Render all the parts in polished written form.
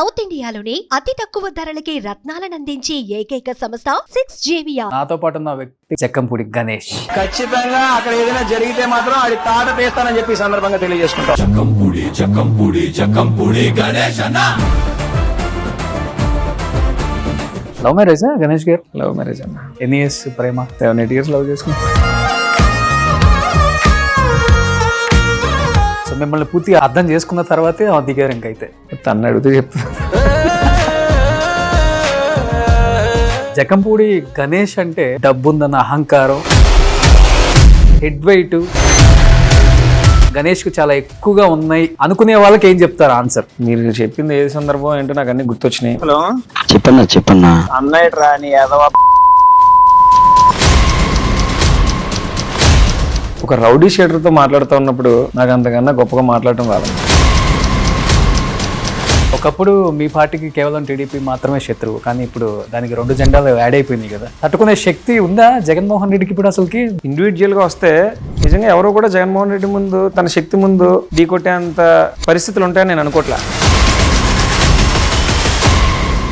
South ఇండియాలోని అతి తక్కువ ధరలకి రత్నాలను అందించే ఏకైక సంస్థ 6JVR. నాతో పాటు ఉన్న వ్యక్తి జక్కంపూడి గణేష్. ఖచ్చితంగా అక్కడ ఏదైనా జరిగితే మాత్రం ఆడి తాట తీస్తానని చెప్పి ఈ సందర్భంగా తెలియజేసుకుంటాం. చక్కంపూడి గణేష్ అన్న. లవ్ మ్యారేజ్ గణేష్ గారు? లవ్ మ్యారేజ్ అన్న. ఎన్ని ఇయర్స్ ప్రేమ? 7-8 years లవ్ చేసుకున్నాం. సో మిమ్మల్ని పూర్తిగా అర్థం చేసుకున్న తర్వాతే దిగారు. ఇంకైతే తన్ను అడిగితే చెప్తా. జక్కంపూడి గణేష్ అంటే డబ్బుందన్న అహంకారం, హెడ్ వెయిట్ గణేష్ కు చాలా ఎక్కువగా ఉన్నాయి అనుకునే వాళ్ళకి ఏం చెప్తారు ఆన్సర్? మీరు చెప్పింది ఏ సందర్భం ఏంటో నాకు అన్ని గుర్తొచ్చినాయి. హలో, చెప్పన్నా అన్నయ్య రాని యాదవ. ఒక రౌడీ షీటర్తో మాట్లాడుతూ ఉన్నప్పుడు నాకు అంతకన్నా గొప్పగా మాట్లాడటం రాదు. ఒకప్పుడు మీ పార్టీకి కేవలం టీడీపీ మాత్రమే శత్రువు, కానీ ఇప్పుడు దానికి 2 జెండాలు యాడ్ అయిపోయినాయి కదా. తట్టుకునే శక్తి ఉందా జగన్మోహన్ రెడ్డికి ఇప్పుడు? అసలుకి ఇండివిజువల్ గా వస్తే నిజంగా ఎవరో కూడా జగన్మోహన్ రెడ్డి ముందు తన శక్తి ముందు ఢీకొట్టేంత పరిస్థితులు ఉంటాయని నేను అనుకోవట్లా.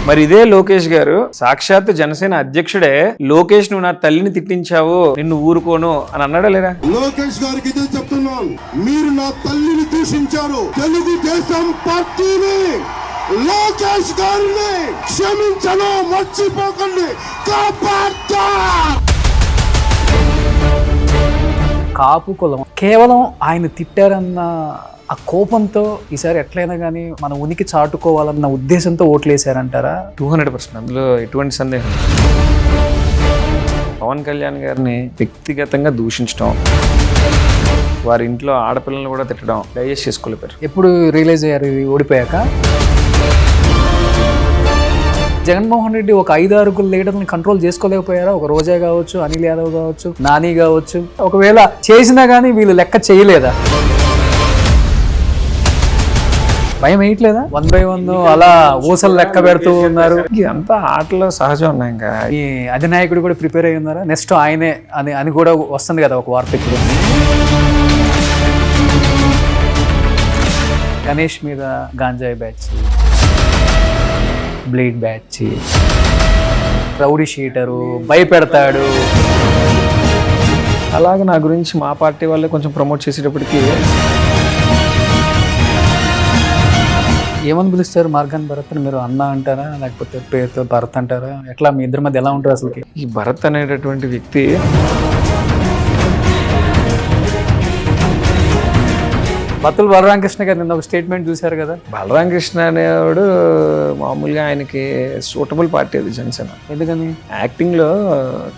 మరి ఇదే లోకేష్ గారు సాక్షాత్ జనసేన అధ్యక్షుడే లోకేష్ నువ్వు నా తల్లిని తిట్టించావు, నిన్ను ఊరుకోను అని అన్నాడా లేదా? లోకేష్ గారికి ఇదే చెప్తున్నాను, మీరు నా తల్లిని దూషించారు. తెలుగుదేశం పార్టీని, లోకేష్ గారిని క్షమించను, మర్చిపోకండి. కాపు కులం కేవలం ఆయన తిట్టారన్న ఆ కోపంతో ఈసారి ఎట్లయినా కానీ మన ఉనికి చాటుకోవాలన్న ఉద్దేశంతో ఓట్లేసారంటారా? 200%. అందులో ఎటువంటి సందేహం. పవన్ కళ్యాణ్ గారిని వ్యక్తిగతంగా దూషించడం, వారి ఇంట్లో ఆడపిల్లలను కూడా తిట్టడం డైజెస్ట్ చేసుకోలేపారు. ఎప్పుడు రియలైజ్ అయ్యారు ఇది ఓడిపోయాక? జగన్మోహన్ రెడ్డి ఒక 5-6 లీడర్ని కంట్రోల్ చేసుకోలేకపోయారా? ఒక రోజా కావచ్చు, అనిల్ యాదవ్ కావచ్చు, నాని కావచ్చు. ఒకవేళ చేసినా కానీ వీళ్ళు లెక్క చేయలేదా? భయం వేయట్లేదా? 1 by 1 అలా ఊసలు లెక్క పెడుతూ ఉన్నారు. ఇదంతా ఆటలో సహజం ఉన్నాయి. ఇంకా ఈ అధినాయకుడు కూడా ప్రిపేర్ అయ్యి ఉన్నారా? నెక్స్ట్ ఆయనే అని కూడా వస్తుంది కదా ఒక వార్త ఇప్పుడు. గణేష్ మీద గాంజాయి batch, blade batch, rowdy sheeter, భయపెడతాడు. అలాగే నా గురించి మా పార్టీ వాళ్ళే కొంచెం ప్రమోట్ చేసేటప్పటికి ఏమని పిలుస్తారు మార్గాన్ భరత్? మీరు అన్న అంటారా, లేకపోతే పేరుతో భరత్ అంటారా? ఎట్లా మీ ఇద్దరి మధ్య ఎలా ఉంటారు అసలుకి? ఈ భరత్ అనేటటువంటి వ్యక్తి బత్తుల బలరామకృష్ణ గారు నిన్న ఒక స్టేట్మెంట్ చూశారు కదా. బలరామకృష్ణ అనేవాడు మామూలుగా ఆయనకి సూటబుల్ పార్టీ అది జనసేన. ఎందుకని? యాక్టింగ్ లో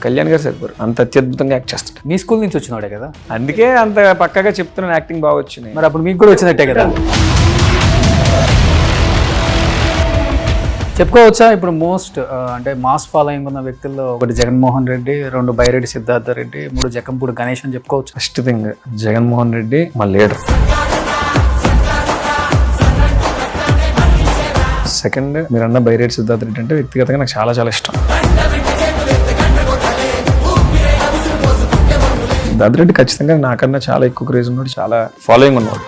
కళ్యాణ్ గారు సరిపోరు, అంత అత్యద్భుతంగా యాక్ట్ చేస్తాడు. మీ స్కూల్ నుంచి వచ్చినవాడే కదా, అందుకే అంత పక్కగా చెప్తున్నాను యాక్టింగ్ బాగా వచ్చినాయి. మరి అప్పుడు మీకు కూడా వచ్చినట్టే కదా చెప్పుకోవచ్చా? ఇప్పుడు మోస్ట్ అంటే మాస్ ఫాలోయింగ్ ఉన్న వ్యక్తుల్లో ఒకటి జగన్మోహన్ రెడ్డి, 2 బైరెడ్డి సిద్ధార్థ రెడ్డి, 3 జక్కంపూడి గణేష్ అని చెప్పుకోవచ్చు. ఫస్ట్ థింగ్ జగన్మోహన్ రెడ్డి మా లీడర్. సెకండ్ మీరన్న బైరెడ్డి సిద్ధార్థ రెడ్డి అంటే వ్యక్తిగతంగా నాకు చాలా చాలా ఇష్టం. సిద్ధార్థ రెడ్డి ఖచ్చితంగా నాకన్నా చాలా ఎక్కువ క్రేజ్ ఉన్నాడు, చాలా ఫాలోయింగ్ ఉన్నాడు.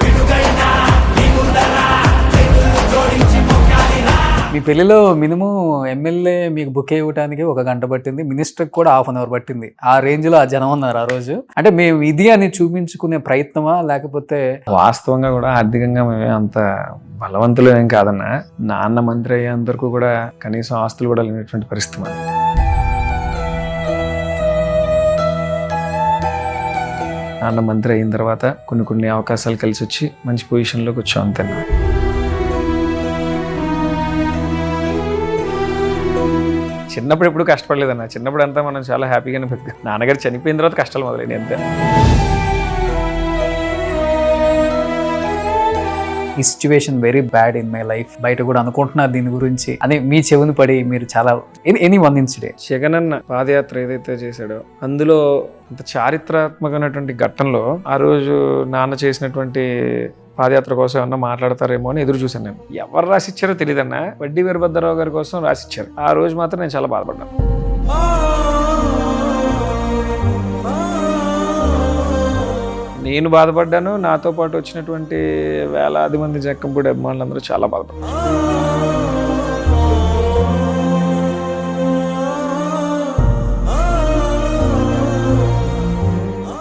మీ పెళ్లిలో మినిమం ఎమ్మెల్యే మీకు బుక్ ఇవ్వడానికి 1 గంట పట్టింది, మినిస్టర్కి కూడా 1/2 hour పట్టింది. ఆ రేంజ్ లో ఆ జనం ఉన్నారు ఆ రోజు. అంటే మేము ఇది అని చూపించుకునే ప్రయత్నమా, లేకపోతే వాస్తవంగా కూడా ఆర్థికంగా మేమే అంత బలవంతులు ఏం కాదన్నా. నాన్న మంత్రి అయ్యేంత వరకు కూడా కనీసం ఆస్తులు కూడా లేనటువంటి పరిస్థితి మాది. నాన్న మంత్రి అయిన తర్వాత కొన్ని అవకాశాలు కలిసి వచ్చి మంచి పొజిషన్లోకి వచ్చాం అంతే. చిన్నప్పుడు ఎప్పుడు కష్టపడలేదన్న. చిన్నప్పుడు అంతా మనం చాలా హ్యాపీగానే బతికాం. నాన్నగారు చనిపోయిన తర్వాత కష్టాలు మొదలైనవి అంతే. ఈ situation very bad in my life, బయట కూడా అనుకుంటున్నారు దీని గురించి అని మీ చెవుని పడి మీరు చాలా ఎనీ 1 incident? జగన్ అన్న పాదయాత్ర ఏదైతే చేశాడో అందులో అంత చారిత్రాత్మకమైనటువంటి ఘట్టంలో ఆ రోజు నాన్న చేసినటువంటి పాదయాత్ర కోసం ఏమన్నా మాట్లాడతారేమో అని ఎదురు చూశాను నేను. ఎవరు రాసిచ్చారో తెలియదన్నా, వడ్డీ వీరభద్రరావు గారి కోసం రాసిచ్చారు. ఆ రోజు మాత్రం నేను చాలా బాధపడ్డాను. నేను బాధపడ్డాను, నాతో పాటు వచ్చినటువంటి వేలాది మంది జక్కంపూడి అభిమానులందరూ చాలా బాధపడ్డారు.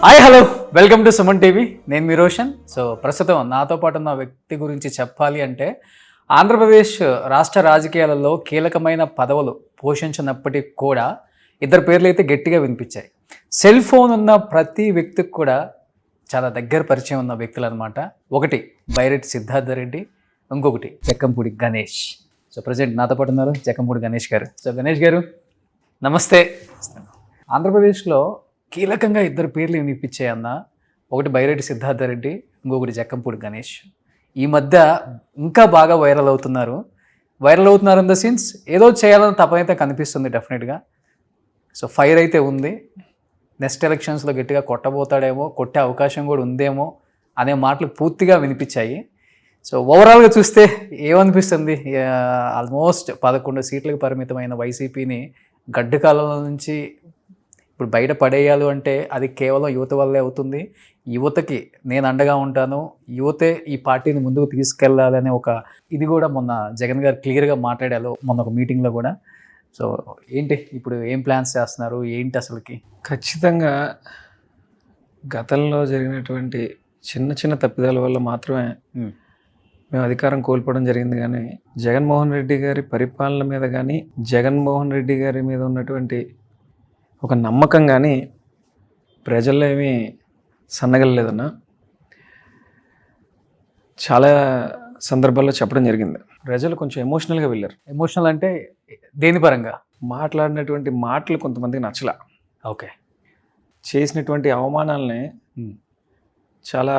Hi hello welcome to Suman TV. నేను మీ రోషన్. సో ప్రస్తుతం నాతో పాటు ఉన్న వ్యక్తి గురించి చెప్పాలి అంటే ఆంధ్రప్రదేశ్ రాష్ట్ర రాజకీయాలలో కీలకమైన పదవులు పోషించినప్పటికీ కూడా ఇద్దరు పేర్లు అయితే గట్టిగా వినిపించాయి. సెల్ ఫోన్ ఉన్న ప్రతి వ్యక్తికి కూడా చాలా దగ్గర పరిచయం ఉన్న వ్యక్తులు అనమాట. ఒకటి బైరెడ్డి సిద్ధార్థ రెడ్డి, ఇంకొకటి జక్కంపూడి గణేష్. సో ప్రజెంట్ నాతో పాటు ఉన్నారు జక్కంపూడి గణేష్ గారు. సో గణేష్ గారు నమస్తే. ఆంధ్రప్రదేశ్లో కీలకంగా ఇద్దరు పేర్లు వినిపించాయి అన్న. ఒకటి బైరెడ్డి సిద్ధార్థ రెడ్డి, ఇంకొకటి జక్కంపూడి గణేష్. ఈ మధ్య ఇంకా బాగా వైరల్ అవుతున్నారు ఇన్ ద సెన్స్ ఏదో చేయాలని తపనైతే కనిపిస్తుంది డెఫినెట్గా. సో ఫైర్ అయితే ఉంది. నెక్స్ట్ ఎలక్షన్స్లో గట్టిగా కొట్టబోతాడేమో, కొట్టే అవకాశం కూడా ఉందేమో అనే మాటలు పూర్తిగా వినిపించాయి. సో ఓవరాల్గా చూస్తే ఏమనిపిస్తుంది? ఆల్మోస్ట్ 11 సీట్లకు పరిమితమైన వైసీపీని గడ్డు కాలంలో నుంచి ఇప్పుడు బయట పడేయాలి అంటే అది కేవలం యువత వల్లే అవుతుంది. యువతకి నేను అండగా ఉంటాను, యువతే ఈ పార్టీని ముందుకు తీసుకెళ్ళాలనే ఒక ఇది కూడా మొన్న జగన్ గారు క్లియర్గా మాట్లాడారు మొన్న ఒక మీటింగ్లో కూడా. సో ఏంటి ఇప్పుడు ఏం ప్లాన్స్ చేస్తున్నారు ఏంటి అసలుకి? ఖచ్చితంగా గతంలో జరిగినటువంటి చిన్న చిన్న తప్పిదాల వల్ల మాత్రమే మేము అధికారం కోల్పోవడం జరిగింది. కానీ జగన్మోహన్ రెడ్డి గారి పరిపాలన మీద కానీ, జగన్మోహన్ రెడ్డి గారి మీద ఉన్నటువంటి ఒక నమ్మకం కానీ ప్రజల్లో ఏమీ సన్నగలలేదన్న. చాలా సందర్భాల్లో చెప్పడం జరిగింది. ప్రజలు కొంచెం ఎమోషనల్గా వెళ్ళారు. ఎమోషనల్ అంటే దేని పరంగా? మాట్లాడినటువంటి మాటలు కొంతమందికి నచ్చలా. ఓకే. చేసినటువంటి అవమానాలని చాలా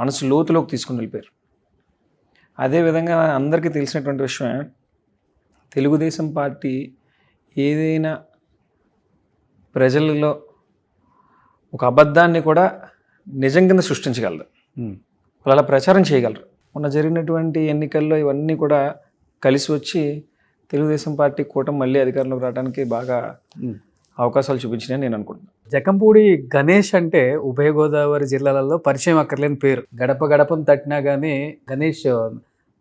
మనసు లోతులోకి తీసుకుని వెళ్ళిపోయారు. అదేవిధంగా అందరికీ తెలిసినటువంటి విషయమే, తెలుగుదేశం పార్టీ ఏదైనా ప్రజలలో ఒక అబద్ధాన్ని కూడా నిజం కింద సృష్టించగలరు, వాళ్ళు అలా ప్రచారం చేయగలరు. మొన్న జరిగినటువంటి ఎన్నికల్లో ఇవన్నీ కూడా కలిసి వచ్చి తెలుగుదేశం పార్టీ కూటమి మళ్ళీ అధికారంలోకి రావడానికి బాగా అవకాశాలు చూపించినాయని నేను అనుకుంటున్నాను. జక్కంపూడి గణేష్ అంటే ఉభయ గోదావరి జిల్లాలలో పరిచయం అక్కర్లేని పేరు. గడప గడపను తట్టినా కానీ గణేష్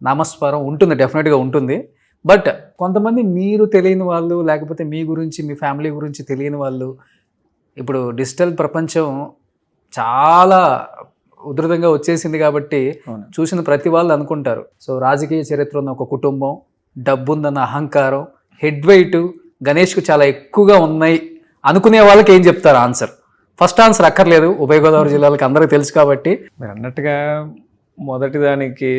నామస్వరం ఉంటుంది, డెఫినెట్గా ఉంటుంది. బట్ కొంతమంది మీరు తెలియని వాళ్ళు, లేకపోతే మీ గురించి మీ ఫ్యామిలీ గురించి తెలియని వాళ్ళు, ఇప్పుడు డిజిటల్ ప్రపంచం చాలా ఉధృతంగా వచ్చేసింది కాబట్టి చూసిన ప్రతి వాళ్ళు అనుకుంటారు సో రాజకీయ చరిత్ర ఉన్న ఒక కుటుంబం, డబ్బుందన్న అహంకారం, హెడ్ వెయిట్ గణేష్కు చాలా ఎక్కువగా ఉన్నాయి అనుకునే వాళ్ళకి ఏం చెప్తారు ఆన్సర్? ఫస్ట్ ఆన్సర్ అక్కర్లేదు, ఉభయ గోదావరి జిల్లాలకు అందరికీ తెలుసు కాబట్టి. మీరు అన్నట్టుగా మొదటి దానికి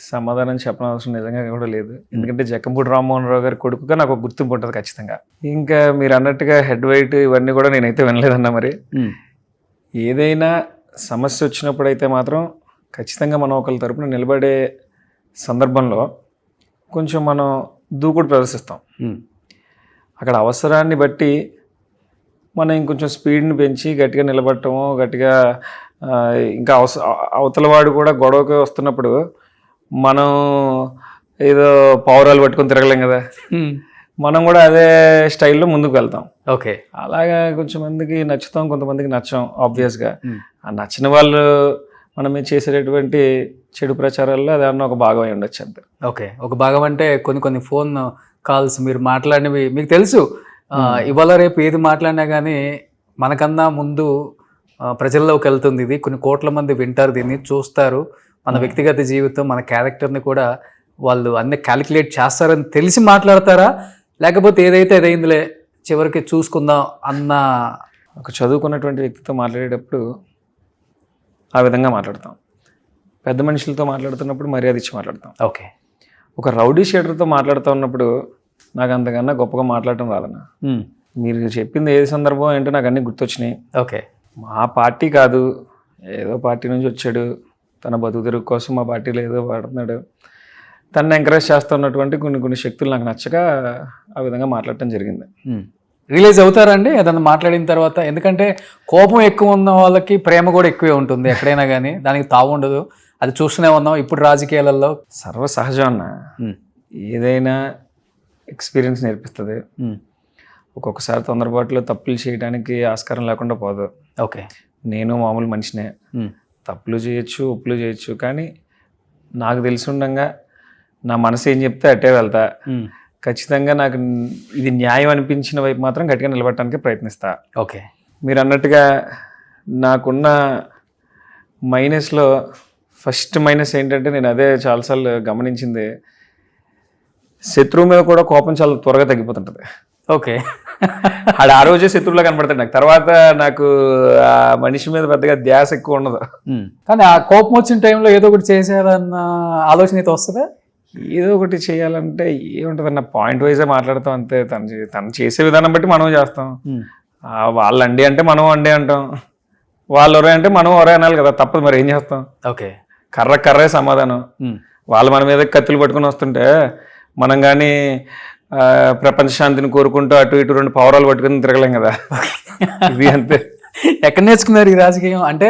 సమాధానం చెప్పనవసరం నిజంగా కూడా లేదు. ఎందుకంటే జక్కంపూడి రామ్మోహన్ రావు గారి కొడుకుగా నాకు ఒక గుర్తింపు ఉంటుంది ఖచ్చితంగా. ఇంకా మీరు అన్నట్టుగా హెడ్ వెయిట్ ఇవన్నీ కూడా నేనైతే వినలేదన్నా. మరి ఏదైనా సమస్య వచ్చినప్పుడైతే మాత్రం ఖచ్చితంగా మనం ఒకరి తరపున నిలబడే సందర్భంలో కొంచెం మనం దూకుడు ప్రదర్శిస్తాం. అక్కడ అవసరాన్ని బట్టి మనం ఇంకొంచెం స్పీడ్ని పెంచి గట్టిగా నిలబడటము, గట్టిగా ఇంకా అవతల వాడు కూడా గొడవకి వస్తున్నప్పుడు మనం ఏదో పౌరాలు పట్టుకొని తిరగలేం కదా, మనం కూడా అదే స్టైల్లో ముందుకు వెళ్తాం. ఓకే. అలాగా కొంచెం మందికి నచ్చుతాం, కొంతమందికి నచ్చం. ఆబ్వియస్గా ఆ నచ్చిన వాళ్ళు మనం చేసేటటువంటి చెడు ప్రచారాల్లో అదన్నా ఒక భాగం అయి ఉండొచ్చు అంతే. ఓకే. ఒక భాగం అంటే కొన్ని ఫోన్ కాల్స్ మీరు మాట్లాడినవి మీకు తెలుసు. ఇవాళ రేపు ఏది మాట్లాడినా కానీ మనకన్నా ముందు ప్రజల్లోకి వెళ్తుంది. ఇది కొన్ని కోట్ల మంది వింటారు, దీన్ని చూస్తారు. మన వ్యక్తిగత జీవితం, మన క్యారెక్టర్ని కూడా వాళ్ళు అన్ని క్యాలిక్యులేట్ చేస్తారని తెలిసి మాట్లాడతారా, లేకపోతే ఏదైతే ఏదైందిలే చివరికి చూసుకుందాం అన్న? ఒక చదువుకున్నటువంటి వ్యక్తితో మాట్లాడేటప్పుడు ఆ విధంగా మాట్లాడతాం. పెద్ద మనుషులతో మాట్లాడుతున్నప్పుడు మర్యాద ఇచ్చి మాట్లాడతాం. ఓకే. ఒక రౌడీ షీటర్తో మాట్లాడుతూ ఉన్నప్పుడు నాకు అంతకన్నా గొప్పగా మాట్లాడటం రాదన్నా. మీరు చెప్పింది ఏ సందర్భం ఏంటో నాకు అన్నీ గుర్తొచ్చినాయి. ఓకే. మా పార్టీ కాదు, ఏదో పార్టీ నుంచి వచ్చాడు, తన బతుకు తెరుగు కోసం మా పార్టీలో ఏదో వాడుతున్నాడు, తనని ఎంకరేజ్ చేస్తున్నటువంటి కొన్ని శక్తులు నాకు నచ్చక ఆ విధంగా మాట్లాడటం జరిగింది. రియలైజ్ అవుతారండి ఏదన్నా మాట్లాడిన తర్వాత? ఎందుకంటే కోపం ఎక్కువ ఉన్న వాళ్ళకి ప్రేమ కూడా ఎక్కువే ఉంటుంది ఎక్కడైనా కానీ, దానికి తావు ఉండదు. అది చూస్తూనే ఉన్నాం ఇప్పుడు రాజకీయాలలో. సర్వసహజం అన్న, ఏదైనా ఎక్స్పీరియన్స్ నేర్పిస్తుంది. ఒక్కొక్కసారి తొందరపాటులో తప్పులు చేయడానికి ఆస్కారం లేకుండా పోదు. ఓకే. నేను మామూలు మనిషినే, తప్పులు చేయొచ్చు, ఒప్పులు చేయొచ్చు, కానీ నాకు తెలిసి ఉండగా నా మనసు ఏం చెప్తే అట్టే వెళ్తా. ఖచ్చితంగా నాకు ఇది న్యాయం అనిపించిన వైపు మాత్రం గట్టిగా నిలబడటానికి ప్రయత్నిస్తా. ఓకే. మీరు అన్నట్టుగా నాకున్న మైనస్లో ఫస్ట్ మైనస్ ఏంటంటే నేను అదే చాలాసార్లు గమనించింది, శత్రువు మీద కూడా కోపం చాలా త్వరగా తగ్గిపోతుంటుంది. ఓకే. ఆడు ఆ రోజే శత్రువులా కనపడతాడు నాకు. తర్వాత నాకు ఆ మనిషి మీద పెద్దగా ధ్యాస ఎక్కువ ఉండదు. కానీ ఆ కోపం వచ్చిన టైంలో ఏదో ఒకటి చేసేయాలన్న ఆలోచన అయితే వస్తుందా? ఏదో ఒకటి చేయాలంటే ఏముంటుందన్న, పాయింట్ వైజే మాట్లాడతాం అంతే. తను చేసే విధానం బట్టి మనం చేస్తాం. వాళ్ళు అండి అంటే మనం అండి అంటాం, వాళ్ళు ఒరే అంటే మనం ఒరే అనాలి కదా, తప్పదు. మరి ఏం చేస్తాం? ఓకే. కర్రే సమాధానం. వాళ్ళు మన మీద కత్తులు పట్టుకుని వస్తుంటే మనం కానీ ప్రపంచ శాంతిని కోరుకుంటూ అటు ఇటు 2 పౌరాలు పట్టుకుని తిరగలేం కదా. ఇది అంతే. ఎక్కడ నేర్చుకున్నారు ఈ రాజకీయం? అంటే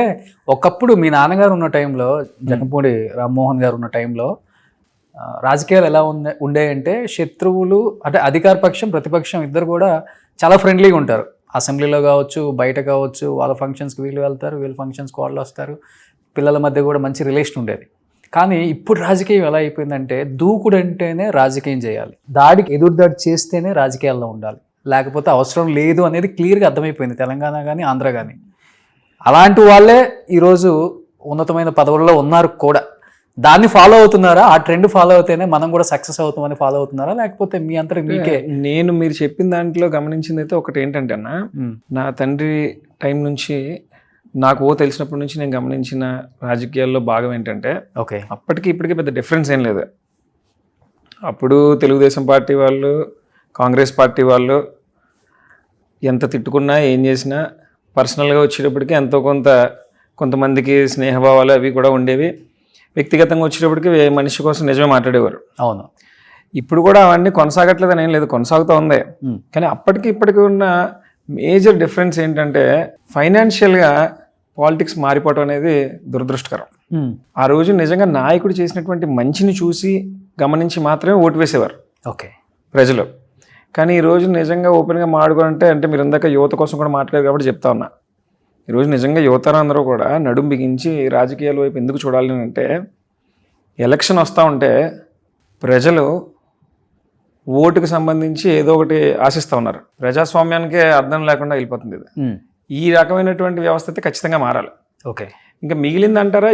ఒకప్పుడు మీ నాన్నగారు ఉన్న టైంలో, జగన్మోహన్ రామ్మోహన్ గారు ఉన్న టైంలో రాజకీయాలు ఎలా ఉండేయంటే శత్రువులు అంటే అధికార పక్షం ప్రతిపక్షం ఇద్దరు కూడా చాలా ఫ్రెండ్లీగా ఉంటారు. అసెంబ్లీలో కావచ్చు, బయట కావచ్చు, వాళ్ళ ఫంక్షన్స్కి వీళ్ళు వెళ్తారు, వీళ్ళ ఫంక్షన్స్కి వాళ్ళు వస్తారు. పిల్లల మధ్య కూడా మంచి రిలేషన్ ఉండేది. కానీ ఇప్పుడు రాజకీయం ఎలా అయిపోయిందంటే దూకుడు అంటేనే రాజకీయం చేయాలి, దాడికి ఎదురుదాడి చేస్తేనే రాజకీయాల్లో ఉండాలి, లేకపోతే అవసరం లేదు అనేది క్లియర్గా అర్థమైపోయింది తెలంగాణ కానీ ఆంధ్ర కానీ. అలాంటి వాళ్ళే ఈరోజు ఉన్నతమైన పదవుల్లో ఉన్నారు కూడా. దాన్ని ఫాలో అవుతున్నారా? ఆ ట్రెండ్ ఫాలో అవుతేనే మనం కూడా సక్సెస్ అవుతామని ఫాలో అవుతున్నారా, లేకపోతే మీ అంతటి మీకే? నేను మీరు చెప్పిన దాంట్లో గమనించింది అయితే ఒకటి ఏంటంటే అన్న, నా తండ్రి టైం నుంచి నాకు తెలిసినప్పటి నుంచి నేను గమనించిన రాజకీయాల్లో భాగం ఏంటంటే, ఓకే, అప్పటికి ఇప్పటికీ పెద్ద డిఫరెన్స్ ఏం లేదు. అప్పుడు తెలుగుదేశం పార్టీ వాళ్ళు, కాంగ్రెస్ పార్టీ వాళ్ళు ఎంత తిట్టుకున్నా ఏం చేసినా పర్సనల్గా వచ్చేటప్పటికి ఎంతో కొంతమందికి స్నేహభావాలు అవి కూడా ఉండేవి. వ్యక్తిగతంగా వచ్చేటప్పటికి మనిషి కోసం నిజమే మాట్లాడేవారు. అవును. ఇప్పుడు కూడా అవన్నీ కొనసాగట్లేదని ఏం లేదు, కొనసాగుతూ ఉంది. కానీ అప్పటికి ఇప్పటికి ఉన్న మేజర్ డిఫరెన్స్ ఏంటంటే ఫైనాన్షియల్గా పాలిటిక్స్ మారిపోవటం అనేది దురదృష్టకరం. ఆ రోజు నిజంగా నాయకుడు చేసినటువంటి మంచిని చూసి గమనించి మాత్రమే ఓటు వేసేవారు ఓకే ప్రజలు. కానీ ఈరోజు నిజంగా ఓపెన్గా మాట్లాడుకోవాలంటే, అంటే మీరు ఇందాక యువత కోసం కూడా మాట్లాడారు కాబట్టి చెప్తా ఉన్నా, ఈరోజు నిజంగా యువతరందరూ కూడా నడుం బిగించి రాజకీయాల వైపు ఎందుకు చూడాలి అంటే, ఎలక్షన్ వస్తూ ఉంటే ప్రజలు ఓటుకు సంబంధించి ఏదో ఒకటి ఆశిస్తూ ఉన్నారు. ప్రజాస్వామ్యానికే అర్థం లేకుండా వెళ్ళిపోతుంది ఇది. ఈ రకమైనటువంటి వ్యవస్థ అయితే ఖచ్చితంగా మారాలి. ఓకే. ఇంకా మిగిలింది అంటారా,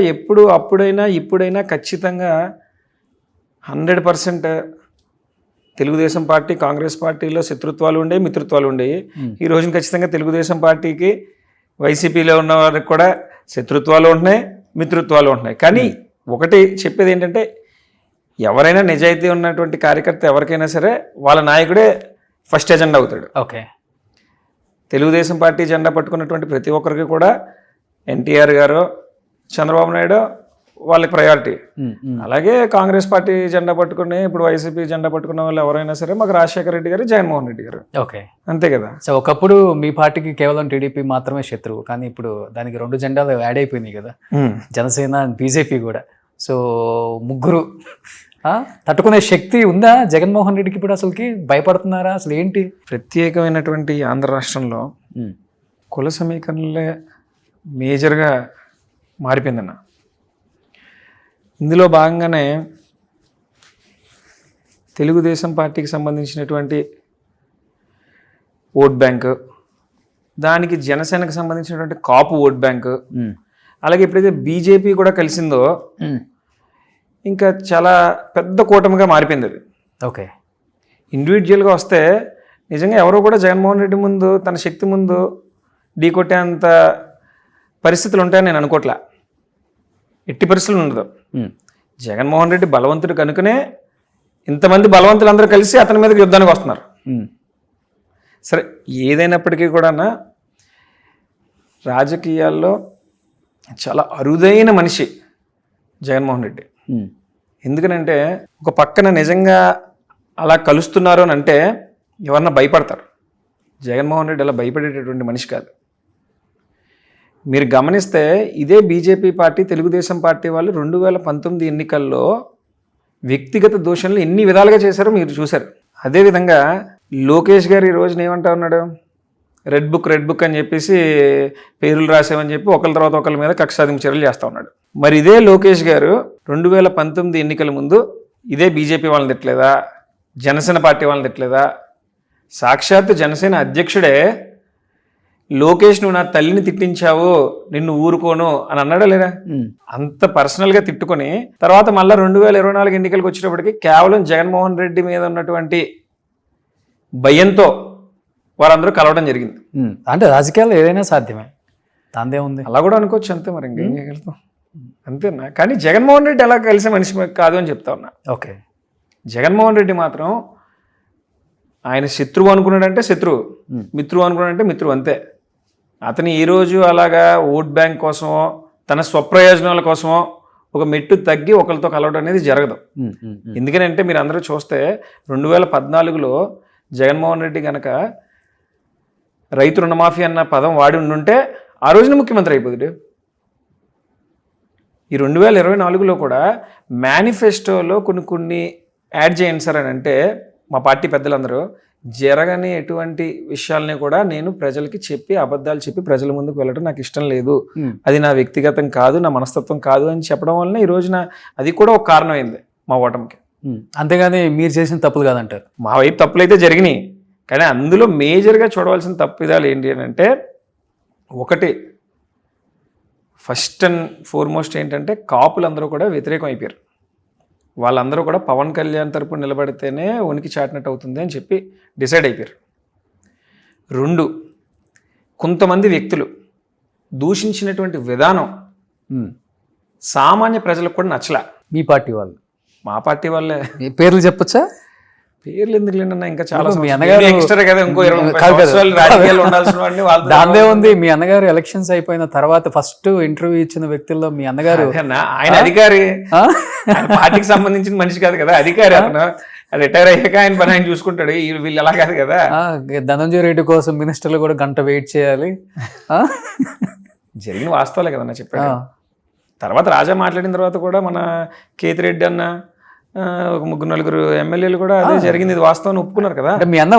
అప్పుడైనా ఇప్పుడైనా ఖచ్చితంగా 100% తెలుగుదేశం పార్టీ కాంగ్రెస్ పార్టీలో శత్రుత్వాలు ఉండేవి, మిత్రుత్వాలు ఉండేవి. ఈ రోజున ఖచ్చితంగా తెలుగుదేశం పార్టీకి వైసీపీలో ఉన్న వారికి కూడా శత్రుత్వాలు ఉంటున్నాయి, మిత్రుత్వాలు ఉంటున్నాయి. కానీ ఒకటి చెప్పేది ఏంటంటే, ఎవరైనా నిజాయితీ ఉన్నటువంటి కార్యకర్త ఎవరికైనా సరే వాళ్ళ నాయకుడే ఫస్ట్ ఎజెండా అవుతాడు. ఓకే. తెలుగుదేశం పార్టీ జెండా పట్టుకున్నటువంటి ప్రతి ఒక్కరికి కూడా ఎన్టీఆర్ గారు, చంద్రబాబు నాయుడు వాళ్ళకి ప్రయారిటీ. అలాగే కాంగ్రెస్ పార్టీ జెండా పట్టుకుని ఇప్పుడు వైసీపీ జెండా పట్టుకున్న వాళ్ళు ఎవరైనా సరే మాకు రాజశేఖర రెడ్డి గారు, జగన్మోహన్ రెడ్డి గారు. ఓకే, అంతే కదా. సో ఒకప్పుడు మీ పార్టీకి కేవలం టీడీపీ మాత్రమే శత్రువు, కానీ ఇప్పుడు దానికి 2 జెండాలు యాడ్ అయిపోయినాయి కదా, జనసేన బీజేపీ కూడా. సో ముగ్గురు తట్టుకునే శక్తి ఉందా జగన్మోహన్ రెడ్డికి? ఇప్పుడు అసలుకి భయపడుతున్నారా? అసలు ఏంటి? ప్రత్యేకమైనటువంటి ఆంధ్ర రాష్ట్రంలో కుల సమీకరణలే మేజర్గా మారిపోయిందన్న. ఇందులో భాగంగానే తెలుగుదేశం పార్టీకి సంబంధించినటువంటి ఓట్ బ్యాంకు, దానికి జనసేనకు సంబంధించినటువంటి కాపు ఓట్ బ్యాంకు, అలాగే ఎప్పుడైతే బీజేపీ కూడా కలిసిందో ఇంకా చాలా పెద్ద కూటమిగా మారిపోయింది అది. ఓకే. ఇండివిజువల్గా వస్తే నిజంగా ఎవరో కూడా జగన్మోహన్ రెడ్డి ముందు తన శక్తి ముందు ఢీకొట్టేంత పరిస్థితులు ఉంటాయని నేను అనుకోవట్లే. ఎట్టి పరిస్థితులు ఉండదు. జగన్మోహన్ రెడ్డి బలవంతుడు కనుకనే ఇంతమంది బలవంతులు అందరూ కలిసి అతని మీదకి యుద్ధానికి వస్తున్నారు. సరే, ఏదైనప్పటికీ కూడా రాజకీయాల్లో చాలా అరుదైన మనిషి జగన్మోహన్ రెడ్డి. ఎందుకనంటే ఒక పక్కన నిజంగా అలా కలుస్తున్నారు అని అంటే ఎవరన్నా భయపడతారు. జగన్మోహన్ రెడ్డి అలా భయపడేటటువంటి మనిషి కాదు. మీరు గమనిస్తే ఇదే బీజేపీ పార్టీ, తెలుగుదేశం పార్టీ వాళ్ళు 2019 ఎన్నికల్లో వ్యక్తిగత దూషణలు ఎన్ని విధాలుగా చేశారో మీరు చూశారు. అదేవిధంగా లోకేష్ గారు ఈ రోజున ఏమంటా ఉన్నాడు, రెడ్ బుక్ అని చెప్పేసి పేర్లు రాసామని చెప్పి ఒకరి తర్వాత ఒకరి మీద కక్ష సాధింపు చర్యలు చేస్తూ ఉన్నాడు. మరి ఇదే లోకేష్ గారు 2019 ఎన్నికల ముందు ఇదే బీజేపీ వాళ్ళని తిట్టలేదా, జనసేన పార్టీ వాళ్ళని తిట్టలేదా? సాక్షాత్తు జనసేన అధ్యక్షుడే లోకేష్ నువ్వు నా తల్లిని తిట్టించావు, నిన్ను ఊరుకోను అని అన్నాడా లేదా? అంత పర్సనల్గా తిట్టుకొని తర్వాత మళ్ళీ 2024 ఎన్నికలకు వచ్చేటప్పటికి కేవలం జగన్మోహన్ రెడ్డి మీద ఉన్నటువంటి భయంతో వారందరూ కలవడం జరిగింది. అంటే రాజకీయాల్లో ఏదైనా సాధ్యమే, దాందే ఉంది. అలా కూడా అనుకోవచ్చు, అంతే. మరి ఇంకేం చేయగలుగుతాం, అంతేనా? కానీ జగన్మోహన్ రెడ్డి అలా కలిసే మనిషి కాదు అని చెప్తా ఉన్నా. ఓకే, జగన్మోహన్ రెడ్డి మాత్రం ఆయన శత్రువు అనుకున్నాడంటే శత్రువు, మిత్రువు అనుకున్నాడంటే మిత్రువు, అంతే. అతను ఈరోజు అలాగా ఓట్ బ్యాంక్ కోసమో తన స్వప్రయోజనాల కోసమో ఒక మెట్టు తగ్గి ఒకరితో కలవడం అనేది జరగదు. ఎందుకనంటే మీరు అందరూ చూస్తే 2014లో జగన్మోహన్ రెడ్డి కనుక రైతు రుణమాఫీ అన్న పదం వాడి ఉండుంటే ఆ రోజున ముఖ్యమంత్రి అయిపోతుంది. ఈ 2024లో కూడా మేనిఫెస్టోలో కొన్ని యాడ్ చేయండి సార్ అని అంటే మా పార్టీ పెద్దలందరూ జరగని ఎటువంటి విషయాలని కూడా నేను ప్రజలకి చెప్పి అబద్ధాలు చెప్పి ప్రజల ముందుకు వెళ్ళడం నాకు ఇష్టం లేదు, అది నా వ్యక్తిగతం కాదు, నా మనస్తత్వం కాదు అని చెప్పడం వలన ఈ రోజున అది కూడా ఒక కారణమైంది మా ఓటమికి. అంతేగాని మీరు చేసిన తప్పులు కాదంటారు. మా వైపు తప్పులు అయితే జరిగినాయి, కానీ అందులో మేజర్గా చూడవలసిన తప్పిదాలు ఏంటి అని అంటే, ఒకటి ఫస్ట్ అండ్ ఫార్మోస్ట్ ఏంటంటే కాపులందరూ కూడా వ్యతిరేకం అయిపోయారు. వాళ్ళందరూ కూడా పవన్ కళ్యాణ్ తరపున నిలబడితేనే ఉనికి చాటినట్టు అవుతుంది అని చెప్పి డిసైడ్ అయిపోయారు. 2, కొంతమంది వ్యక్తులు దూషించినటువంటి విధానం సామాన్య ప్రజలకు కూడా నచ్చలా. మీ పార్టీ వాళ్ళు? మా పార్టీ వాళ్ళే. పేర్లు చెప్పొచ్చా? పేర్లు ఎందుకు లేదన్నా, ఇంకా చాలా మీ అన్నగారు ఎక్స్ట్రా కదా, ఇంకో 20 సంవత్సరాలు రాజకీయాలు ఉండాల్సిన వాడిని వాళ్ళు. దాందే ఉంది. మీ అన్నగారు ఎలక్షన్స్ అయిపోయిన తర్వాత ఫస్ట్ ఇంటర్వ్యూ ఇచ్చిన వ్యక్తుల్లో మీ అన్నగారు. ఆయన అధికారి, పార్టీకి సంబంధించిన మనిషి కాదు కదా, అధికారి. అతను రిటైర్ అయ్యాక ఆయన పని ఆయన చూసుకుంటాడు, వీళ్ళు అలా కాదు కదా. ధనంజయ రెడ్డి కోసం మినిస్టర్లు కూడా గంట వెయిట్ చేయాలి. జరిగిన వాస్తవాలే కదన్నా చెప్పాడు. తర్వాత రాజా మాట్లాడిన తర్వాత కూడా మన కేతిరెడ్డి అన్న ఒక 3-4 ఎమ్మెల్యేలు కూడా అదే జరిగింది, ఇది వాస్తవాన్ని ఒప్పుకున్నారు కదా. అంటే మీ అన్న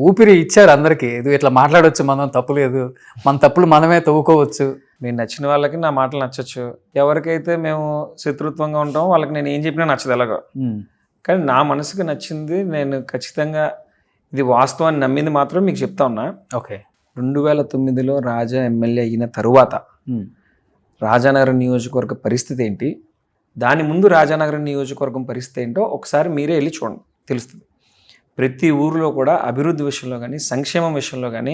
ఊపిరి ఇచ్చారు అందరికి, ఇది ఇట్లా మాట్లాడవచ్చు, మనం తప్పు లేదు, మన తప్పులు మనమే తవ్వుకోవచ్చు. నేను నచ్చిన వాళ్ళకి నా మాటలు నచ్చచ్చు, ఎవరికైతే మేము శత్రుత్వంగా ఉంటామో వాళ్ళకి నేను ఏం చెప్పినా నచ్చదు ఎలాగో. కానీ నా మనసుకు నచ్చింది, నేను ఖచ్చితంగా ఇది వాస్తవాన్ని నమ్మింది మాత్రం మీకు చెప్తా ఉన్నా. ఓకే, 2009లో రాజా ఎమ్మెల్యే అయిన తరువాత రాజానగరం నియోజకవర్గ పరిస్థితి ఏంటి, దాని ముందు రాజానగరం నియోజకవర్గం పరిస్థితి ఏంటో ఒకసారి మీరే వెళ్ళి చూడండి, తెలుస్తుంది. ప్రతి ఊరిలో కూడా అభివృద్ధి విషయంలో కానీ, సంక్షేమం విషయంలో కానీ,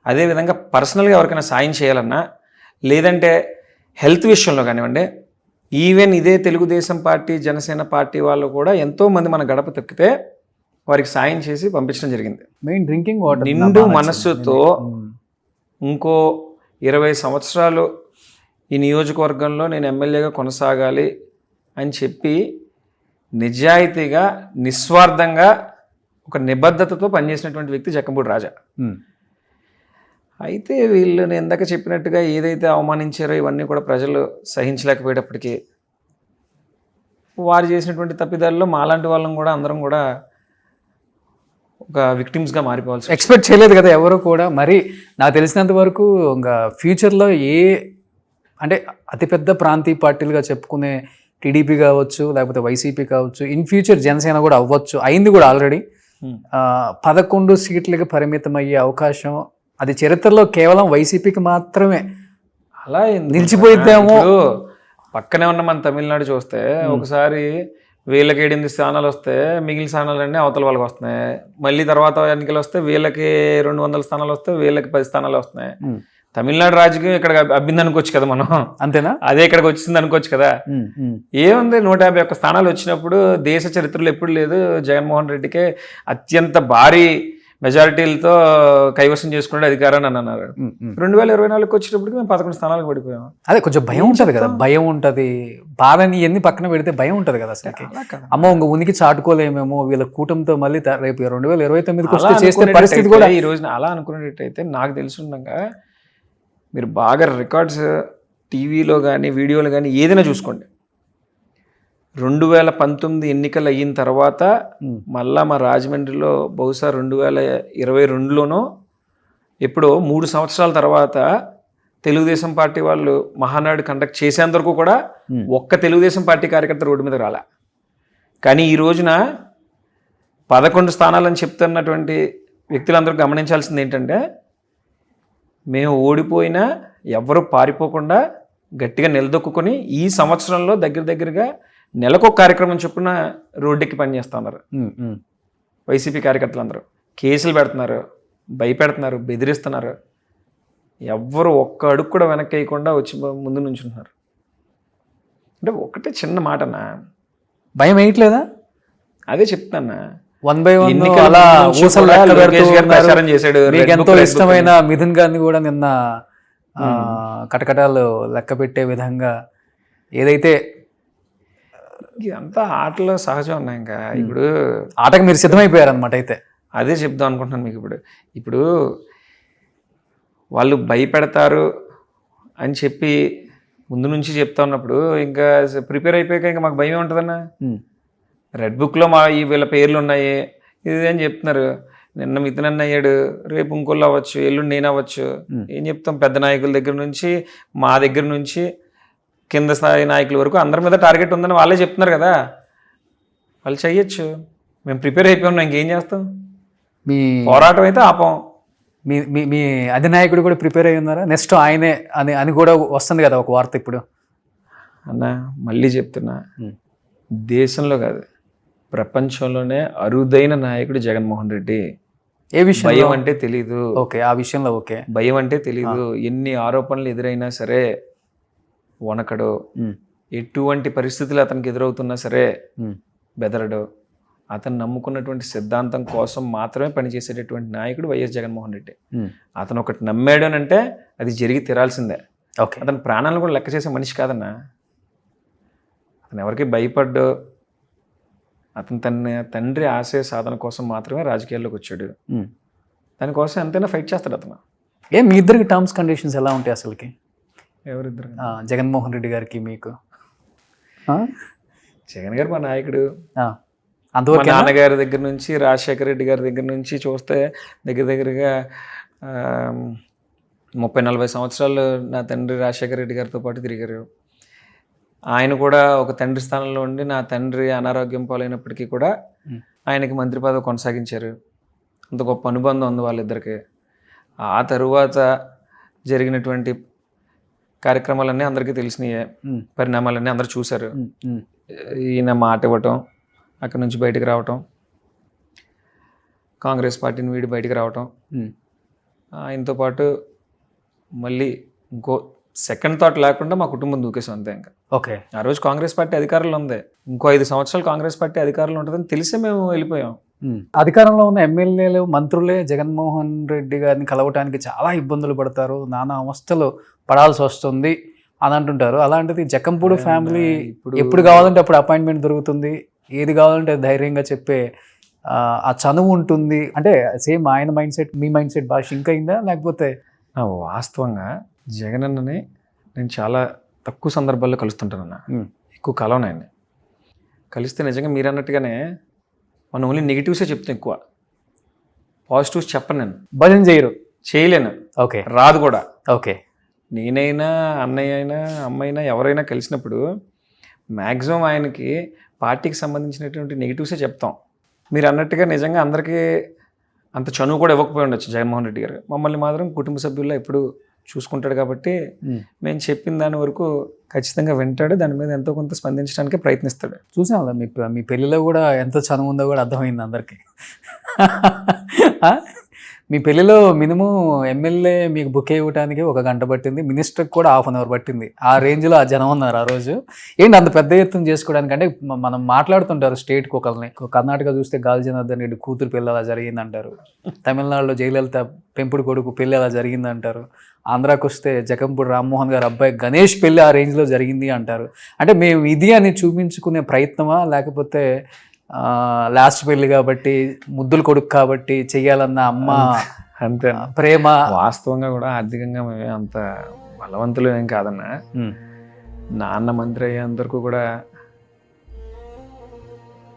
అదేవిధంగా పర్సనల్గా ఎవరికైనా సాయం చేయాలన్నా, లేదంటే హెల్త్ విషయంలో కానివ్వండి, ఈవెన్ ఇదే తెలుగుదేశం పార్టీ, జనసేన పార్టీ వాళ్ళు కూడా ఎంతోమంది మన గడప తొక్కితే వారికి సాయం చేసి పంపించడం జరిగింది. Main drinking water. నిండు మనస్సుతో ఇంకో 20 సంవత్సరాలు ఈ నియోజకవర్గంలో నేను ఎమ్మెల్యేగా కొనసాగాలి అని చెప్పి నిజాయితీగా, నిస్వార్థంగా, ఒక నిబద్ధతతో పనిచేసినటువంటి వ్యక్తి జక్కంపూడి రాజా. అయితే వీళ్ళు నేను ఇందాక చెప్పినట్టుగా ఏదైతే అవమానించారో ఇవన్నీ కూడా ప్రజలు సహించలేకపోయేటప్పటికీ వారు చేసినటువంటి తప్పిదాల్లో మాలాంటి వాళ్ళం కూడా అందరం కూడా ఒక విక్టిమ్స్గా మారిపోవాల్సి. ఎక్స్పెక్ట్ చేయలేదు కదా ఎవరు కూడా. మరి నాకు తెలిసినంత వరకు ఇంకా ఫ్యూచర్లో అంటే అతిపెద్ద ప్రాంతీయ పార్టీలుగా చెప్పుకునే టీడీపీ కావచ్చు, లేకపోతే వైసీపీ కావచ్చు, ఇన్ ఫ్యూచర్ జనసేన కూడా అవ్వచ్చు, అయింది కూడా ఆల్రెడీ. 11 సీట్లకి పరిమితం అయ్యే అవకాశం అది చరిత్రలో కేవలం వైసీపీకి మాత్రమే అలా నిలిచిపోయిద్దేమో. పక్కనే ఉన్న మన తమిళనాడు చూస్తే ఒకసారి వీళ్ళకి 8 స్థానాలు వస్తే మిగిలిన స్థానాలన్నీ అవతల వాళ్ళకి వస్తున్నాయి. మళ్ళీ తర్వాత ఎన్నికలు వస్తే వీళ్ళకి 200 స్థానాలు వస్తే వీళ్ళకి 10 స్థానాలు వస్తున్నాయి. తమిళనాడు రాజకీయం ఇక్కడ అబ్బింది అనుకోవచ్చు కదా మనం, అంతేనా? అదే ఇక్కడికి వచ్చింది అనుకోవచ్చు కదా. ఏముంది, 151 స్థానాలు వచ్చినప్పుడు దేశ చరిత్రలో ఎప్పుడు లేదు, జగన్మోహన్ రెడ్డికే అత్యంత భారీ మెజారిటీలతో కైవసం చేసుకునే అధికారాన్ని అని అన్నారు. 2024 వచ్చేటప్పటికి మేము 11 స్థానాలకు పడిపోయాం. అదే కొంచెం భయం ఉంటుంది కదా, భయం ఉంటుంది, బాధని ఎన్ని పక్కన పెడితే భయం ఉంటుంది కదా అసలు. అమ్మో ఇంక ఉనికి చాటుకోలేమేమో వీళ్ళ కూటమితో మళ్ళీ రేపు 2029 చేసే పరిస్థితి కూడా. ఈ రోజున అలా అనుకునేటట్టయితే నాకు తెలుసుండగా మీరు బాగా రికార్డ్స్ టీవీలో కానీ వీడియోలు కానీ ఏదైనా చూసుకోండి. 2019 ఎన్నికలు అయిన తర్వాత మళ్ళా మా రాజమండ్రిలో బహుశా 2022లోనో ఎప్పుడో 3 సంవత్సరాల తర్వాత తెలుగుదేశం పార్టీ వాళ్ళు మహానాడు కండక్ట్ చేసేందుకు కూడా ఒక్క తెలుగుదేశం పార్టీ కార్యకర్త రోడ్డు మీద రాలా. కానీ ఈ రోజున 11 స్థానాలని చెప్తున్నటువంటి వ్యక్తులందరూ గమనించాల్సింది ఏంటంటే మేము ఓడిపోయినా ఎవరు పారిపోకుండా గట్టిగా నిలదొక్కుని ఈ సంవత్సరంలో దగ్గరగా నెలకొక కార్యక్రమం చొప్పున రోడ్డెక్కి పనిచేస్తూ ఉన్నారు వైసీపీ కార్యకర్తలు అందరూ. కేసులు పెడుతున్నారు, భయపెడుతున్నారు, బెదిరిస్తున్నారు. ఎవ్వరు ఒక్క అడుగు కూడా వెనక్కి వేయకుండా వచ్చి ముందు నుంచుంటున్నారు. అంటే ఒకటే చిన్న మాటనా, భయం వేయట్లేదా? అదే చెప్తానా. 1 by 1 ఎన్నికల అలా ముందు నుంచి ఊసలు కూడా లెక్క లోకేష్ పెడుతూ గారు ఉన్నారు. ప్రచారం చేశాడు. మీకు రెడ్ ఎంతో బుక్ ఇష్టమైన మిథున్ గారిని కూడా నిన్న కటకటాలు లెక్క పెట్టే విధంగా ఏదైతే ఇదంతా ఆటలో సహజం ఉన్నాయి. ఇంకా ఇప్పుడు ఆటకు మీరు సిద్ధమైపోయారు అనమాట. అయితే అదే చెప్దాం అనుకుంటున్నాను మీకు. ఇప్పుడు వాళ్ళు భయపెడతారు అని చెప్పి ముందు నుంచి చెప్తా ఉన్నప్పుడు ఇంకా ప్రిపేర్ అయిపోయాక ఇంకా మాకు భయం ఉంటుందన్నా. రెడ్ బుక్లో వీళ్ళ పేర్లు ఉన్నాయి ఇది అని చెప్తున్నారు. నిన్న మిథున్ అయ్యాడు, రేపు ఇంకోళ్ళు అవ్వచ్చు, ఎల్లుండి నేను అవ్వచ్చు. ఏం చెప్తాం, పెద్ద నాయకుల దగ్గర నుంచి మా దగ్గర నుంచి కింద స్థాయి నాయకుల వరకు అందరి మీద టార్గెట్ ఉందని వాళ్ళే చెప్తున్నారు కదా. వాళ్ళు చెయ్యొచ్చు, మేము ప్రిపేర్ అయిపోయి ఉన్నాం, ఇంకేం చేస్తాం. మీ పోరాటం అయితే ఆపం. మీ మీ మీ అధినాయకుడు కూడా ప్రిపేర్ అయ్యి ఉన్నారా? నెక్స్ట్ ఆయనే అని కూడా వస్తుంది కదా ఒక వార్త ఇప్పుడు. అన్న మళ్ళీ చెప్తున్నా, దేశంలో కాదు ప్రపంచంలోనే అరుదైన నాయకుడు జగన్మోహన్ రెడ్డి. ఏ విషయం? భయం అంటే తెలీదు. ఓకే, ఆ విషయంలో ఓకే. భయం అంటే తెలీదు. ఎన్ని ఆరోపణలు ఎదురైనా సరే వణకడు. ఎటువంటి పరిస్థితులు అతనికి ఎదురవుతున్నా సరే బెదరడు. అతను నమ్ముకున్నటువంటి సిద్ధాంతం కోసం మాత్రమే పనిచేసేటటువంటి నాయకుడు వైఎస్ జగన్మోహన్ రెడ్డి. అతను ఒకటి నమ్మాడు అని అంటే అది జరిగి తీరాల్సిందే. ఓకే, అతని ప్రాణాలను కూడా లెక్క చేసే మనిషి కాదన్నా. అతను ఎవరికి భయపడ్డు. అతను తండ్రి ఆశయ సాధన కోసం మాత్రమే రాజకీయాల్లోకి వచ్చాడు. దానికోసం ఎంతైనా ఫైట్ చేస్తాడు అతను. మీ ఇద్దరికి టర్మ్స్ కండిషన్స్ ఎలా ఉంటాయి అసలుకి? ఎవరిద్దరు? జగన్మోహన్ రెడ్డి గారికి మీకు? జగన్ గారు మా నాయకుడు. మా అంతవరకు నాన్నగారి దగ్గర నుంచి రాజశేఖర రెడ్డి గారి దగ్గర నుంచి చూస్తే దగ్గరగా 30-40 సంవత్సరాలు నా తండ్రి రాజశేఖర రెడ్డి గారితో పాటు తిరిగారు. ఆయన కూడా ఒక తండ్రి స్థానంలో ఉండి నా తండ్రి అనారోగ్యం పాలైనప్పటికీ కూడా ఆయనకి మంత్రి పదవి కొనసాగించారు. అంత గొప్ప అనుబంధం ఉంది వాళ్ళిద్దరికి. ఆ తరువాత జరిగినటువంటి కార్యక్రమాలన్నీ అందరికీ తెలిసినాయే, పరిణామాలన్నీ అందరూ చూశారు. ఈయన మాట ఇవ్వటం, అక్కడి నుంచి బయటకు రావటం, కాంగ్రెస్ పార్టీని వీడి బయటకు రావటం, ఆయనతో పాటు మళ్ళీ ఇంకో సెకండ్ థాట్ లేకుండా మా కుటుంబం దూకేసాం అంతే. ఇంకా ఓకే, ఆ రోజు కాంగ్రెస్ పార్టీ అధికారంలో ఉంది, ఇంకో 5 సంవత్సరాలు కాంగ్రెస్ పార్టీ అధికారంలో ఉంటుందని తెలిసే మేము వెళ్ళిపోయాం. అధికారంలో ఉన్న ఎమ్మెల్యేలు మంత్రులే జగన్మోహన్ రెడ్డి గారిని కలవటానికి చాలా ఇబ్బందులు పడతారు, నానా అవస్థలు పడాల్సి వస్తుంది అని అంటుంటారు. అలాంటిది జక్కంపూడి ఫ్యామిలీ ఎప్పుడు కావాలంటే అప్పుడు అపాయింట్మెంట్ దొరుకుతుంది, ఏది కావాలంటే ధైర్యంగా చెప్పే ఆ చనువు ఉంటుంది. అంటే సేమ్ ఆయన మైండ్ సెట్ మీ మైండ్ సెట్ భాష ఇంకా అయిందా? లేకపోతే వాస్తవంగా జగన్ అన్నని నేను చాలా తక్కువ సందర్భాల్లో కలుస్తుంటానన్న, ఎక్కువ కలవను ఆయన్ని. కలిస్తే నిజంగా మీరు అన్నట్టుగానే మనం ఓన్లీ నెగిటివ్సే చెప్తాం, ఎక్కువ పాజిటివ్స్ చెప్పను. నేను భజన చేయలేను. ఓకే, రాదు కూడా. ఓకే, నేనైనా అన్నయ్య అయినా అమ్మైనా ఎవరైనా కలిసినప్పుడు మ్యాక్సిమం ఆయనకి పార్టీకి సంబంధించినటువంటి నెగిటివ్సే చెప్తాం. మీరు అన్నట్టుగా నిజంగా అందరికీ అంత చనువు కూడా ఇవ్వకపోయి ఉండొచ్చు జగన్మోహన్ రెడ్డి గారు. మమ్మల్ని మాత్రం కుటుంబ సభ్యుల్లో ఎప్పుడు చూసుకుంటాడు కాబట్టి మేము చెప్పిన దాని వరకు ఖచ్చితంగా వింటాడు, దాని మీద ఎంతో కొంత స్పందించడానికి ప్రయత్నిస్తాడు. చూసాం మీ పెళ్ళిలో కూడా ఎంత చనువు ఉందో కూడా అర్థమైంది అందరికీ. మీ పెళ్ళిలో మినిమం ఎమ్మెల్యే మీకు బుక్ ఇవ్వడానికి 1 గంట పట్టింది, మినిస్టర్కి కూడా 1/2 అవర్ పట్టింది. ఆ రేంజ్లో ఆ జనం ఉన్నారు ఆ రోజు. ఏంటి అంత పెద్ద ఎత్తున చేసుకోవడానికి? అంటే మనం మాట్లాడుతుంటారు స్టేట్కి ఒకరిని. కర్ణాటక చూస్తే గాలి జనార్దన్ రెడ్డి కూతురు పెళ్ళి అలా జరిగిందంటారు, తమిళనాడులో జయలలిత పెంపుడు కొడుకు పెళ్ళి అలా జరిగిందంటారు, ఆంధ్రాకి వస్తే జగంపూడి రామ్మోహన్ గారు అబ్బాయి గణేష్ పెళ్ళి ఆ రేంజ్లో జరిగింది అంటారు. అంటే మేము ఇది అని చూపించుకునే ప్రయత్నమా, లేకపోతే లాస్ట్ పెళ్ళి కాబట్టి ముద్దులు కొడుకు కాబట్టి చెయ్యాలన్న అమ్మ అంతే ప్రేమ? వాస్తవంగా కూడా ఆర్థికంగా మేమే అంత బలవంతులు ఏం కాదన్నా. నాన్న మంత్రి అయ్యేంతవరకు కూడా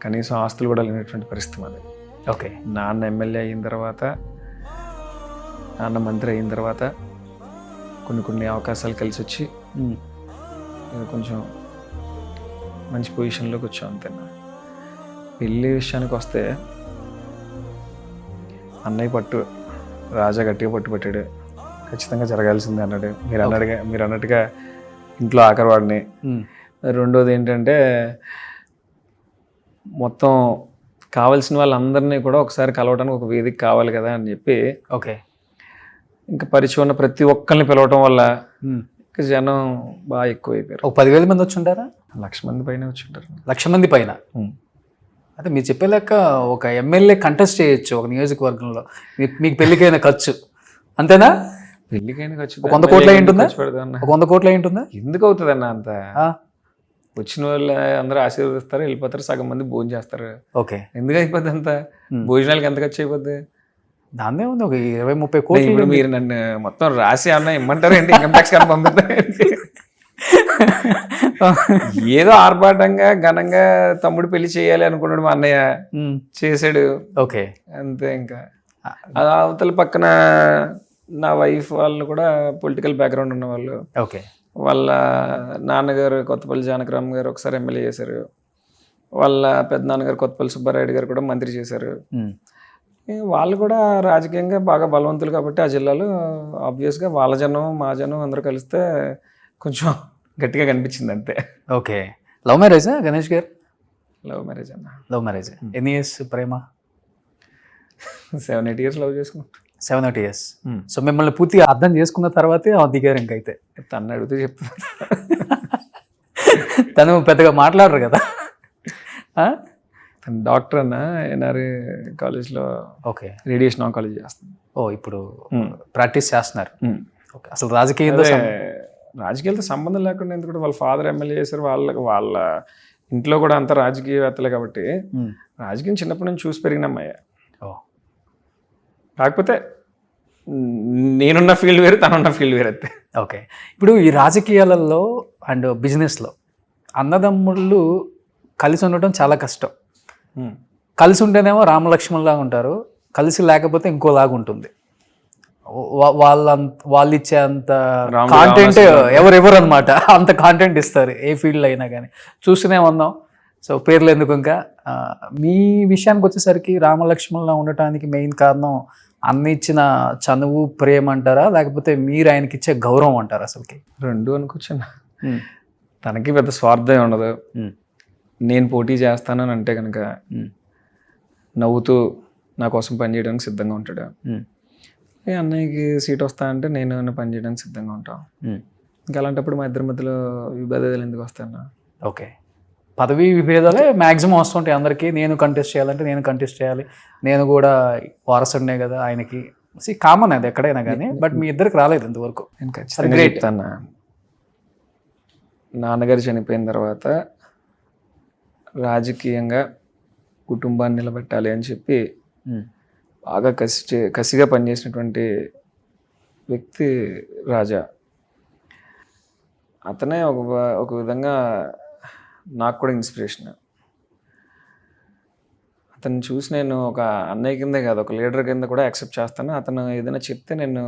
కనీసం ఆస్తులు కూడా లేనటువంటి పరిస్థితి మాది. ఓకే, నాన్న ఎమ్మెల్యే అయిన తర్వాత, నాన్న మంత్రి అయిన తర్వాత కొన్ని అవకాశాలు కలిసి వచ్చి కొంచెం మంచి పొజిషన్లోకి వచ్చాం అంతేనా. పెళ్ళి విషయానికి వస్తే అన్నయ్య రాజా గట్టిగా పట్టాడు, ఖచ్చితంగా జరగాల్సిందే అన్నాడు. మీరు అన్నట్టుగా ఇంట్లో ఆఖరివాడిని. రెండోది ఏంటంటే మొత్తం కావాల్సిన వాళ్ళందరినీ కూడా ఒకసారి కలవడానికి ఒక వేదిక కావాలి కదా అని చెప్పి ఓకే. ఇంకా పరిచయం ఉన్న ప్రతి ఒక్కరిని పిలవటం వల్ల ఇంకా జనం బాగా ఎక్కువ అయిపోయారు. ఒక 10,000 మంది వచ్చి ఉంటారా? 1,00,000 మంది పైన వచ్చి ఉంటారు. 1,00,000 మంది పైన. అంటే మీరు చెప్పే లెక్క ఒక ఎమ్మెల్యే కంటెస్ట్ చేయొచ్చు ఒక నియోజకవర్గంలో. మీకు పెళ్లికైన ఖర్చు అంతేనా? పెళ్లికైనా ఖర్చు 100 కోట్ల ఉంటుందా? 100 కోట్ల ఉంటుందా? ఎందుకు అవుతుంది అన్న అంత? వచ్చిన వాళ్ళు అందరూ ఆశీర్వదిస్తారు, వెళ్ళిపోతారు, సగం మంది భోజనం చేస్తారు. ఓకే. ఎందుకు అయిపోద్ది అంత? భోజనాలకి ఎంత ఖర్చు అయిపోద్ది? దాన్నే ఉంది ఒక 20-30 కోట్లు. ఇప్పుడు మీరు నన్ను మొత్తం రాసి అన్న ఇమ్మంటారు ఏంటి? ఇన్కమ్ ట్యాక్స్ కానీ పంపిస్తారండి. ఏదో ఆర్భాటంగా ఘనంగా తమ్ముడు పెళ్లి చేయాలి అనుకున్నాడు మా అన్నయ్య, చేశాడు. ఓకే. అంతే. ఇంకా అవతల పక్కన నా వైఫ్ వాళ్ళు కూడా పొలిటికల్ బ్యాక్గ్రౌండ్ ఉన్న వాళ్ళు. ఓకే. వాళ్ళ నాన్నగారు కొత్తపల్లి జానకరామ్ గారు ఒకసారి ఎమ్మెల్యే చేశారు. వాళ్ళ పెద్ద నాన్నగారు కొత్తపల్లి సుబ్బారాయుడు గారు కూడా మంత్రి చేశారు. వాళ్ళు కూడా రాజకీయంగా బాగా బలవంతులు కాబట్టి ఆ జిల్లాలో ఆబ్వియస్గా వాళ్ళ జనం మా జనం అందరూ కలిస్తే కొంచెం గట్టిగా కనిపించింది అంతే. ఓకే. లవ్ మ్యారేజా గణేష్ గారు? లవ్ మ్యారేజ్ అన్న. Love marriage. ఎన్ని ఇయర్స్ ప్రేమ? 7-8 years లవ్ చేసుకున్నాం. 7-8 years. సో మిమ్మల్ని పూర్తిగా అర్థం చేసుకున్న తర్వాతే దిగారు ఇంకైతే. తను అడిగితే చెప్తా. తను పెద్దగా మాట్లాడరు కదా. తను డాక్టర్ అన్న, ఎన్ఆర్ఏ కాలేజ్లో. ఓకే. రేడియేషన్ ఆంకాలజీ చేస్తుంది. ఇప్పుడు ప్రాక్టీస్ చేస్తున్నారు. ఓకే. అసలు రాజకీయాలతో సంబంధం లేకుండా ఎందుకంటే వాళ్ళ ఫాదర్ ఎమ్మెల్యే చేశారు. వాళ్ళ ఇంట్లో కూడా అంతా రాజకీయవేత్తలే కాబట్టి రాజకీయం చిన్నప్పటి నుంచి చూసి పెరిగినమ్మయ్య. కాకపోతే నేనున్న ఫీల్డ్ వేరు, తనున్న ఫీల్డ్ వేరు అయితే. ఓకే. ఇప్పుడు ఈ రాజకీయాలలో అండ్ బిజినెస్లో అన్నదమ్ముళ్ళు కలిసి ఉండటం చాలా కష్టం. కలిసి ఉంటేనేమో రామలక్ష్మణ్లాగా ఉంటారు, కలిసి లేకపోతే ఇంకోలాగా ఉంటుంది. వాళ్ళు ఇచ్చే అంత కాంటెంట్ ఎవరెవరు అనమాట, అంత కాంటెంట్ ఇస్తారు ఏ ఫీల్డ్లో అయినా కానీ. చూస్తూనే ఉన్నాం. సో పేర్లు ఎందుకు. ఇంకా మీ విషయానికి వచ్చేసరికి రామలక్ష్మణ్లా ఉండటానికి మెయిన్ కారణం అన్న ఇచ్చిన చనువు, ప్రేమ అంటారా, లేకపోతే మీరు ఆయనకి ఇచ్చే గౌరవం అంటారా? అసలుకి రెండు అనుకోవచ్చున్నా. తనకి పెద్ద స్వార్థం ఉండదు. నేను పోటీ చేస్తానని అంటే కనుక నవ్వుతూ నా కోసం పనిచేయడానికి సిద్ధంగా ఉంటాడు. అన్నయ్యకి సీట్ వస్తా అంటే నేను పనిచేయడానికి సిద్ధంగా ఉంటాను. ఇంకా అలాంటప్పుడు మా ఇద్దరి మధ్యలో విభేదాలు ఎందుకు వస్తాయన్నా? ఓకే. పదవీ విభేదాలే మ్యాక్సిమం వస్తుంటాయి అందరికీ. నేను కంటెస్ట్ చేయాలంటే నేను కంటెస్ట్ చేయాలి, నేను కూడా వారసుడినే కదా ఆయనకి. కామన్ అది ఎక్కడైనా కానీ. బట్ మీ ఇద్దరికి రాలేదు ఇంతవరకు. నేను ఖచ్చితంగా చెప్తాను. నాన్నగారు చనిపోయిన తర్వాత రాజకీయంగా కుటుంబాన్ని నిలబెట్టాలి అని చెప్పి బాగా కసిగా పనిచేసినటువంటి వ్యక్తి రాజా. అతనే ఒక విధంగా నాకు కూడా ఇన్స్పిరేషన్. అతన్ని చూసి నేను ఒక అన్నయ్య కిందే కాదు, ఒక లీడర్ కింద కూడా యాక్సెప్ట్ చేస్తాను. అతను ఏదైనా చెప్తే నేను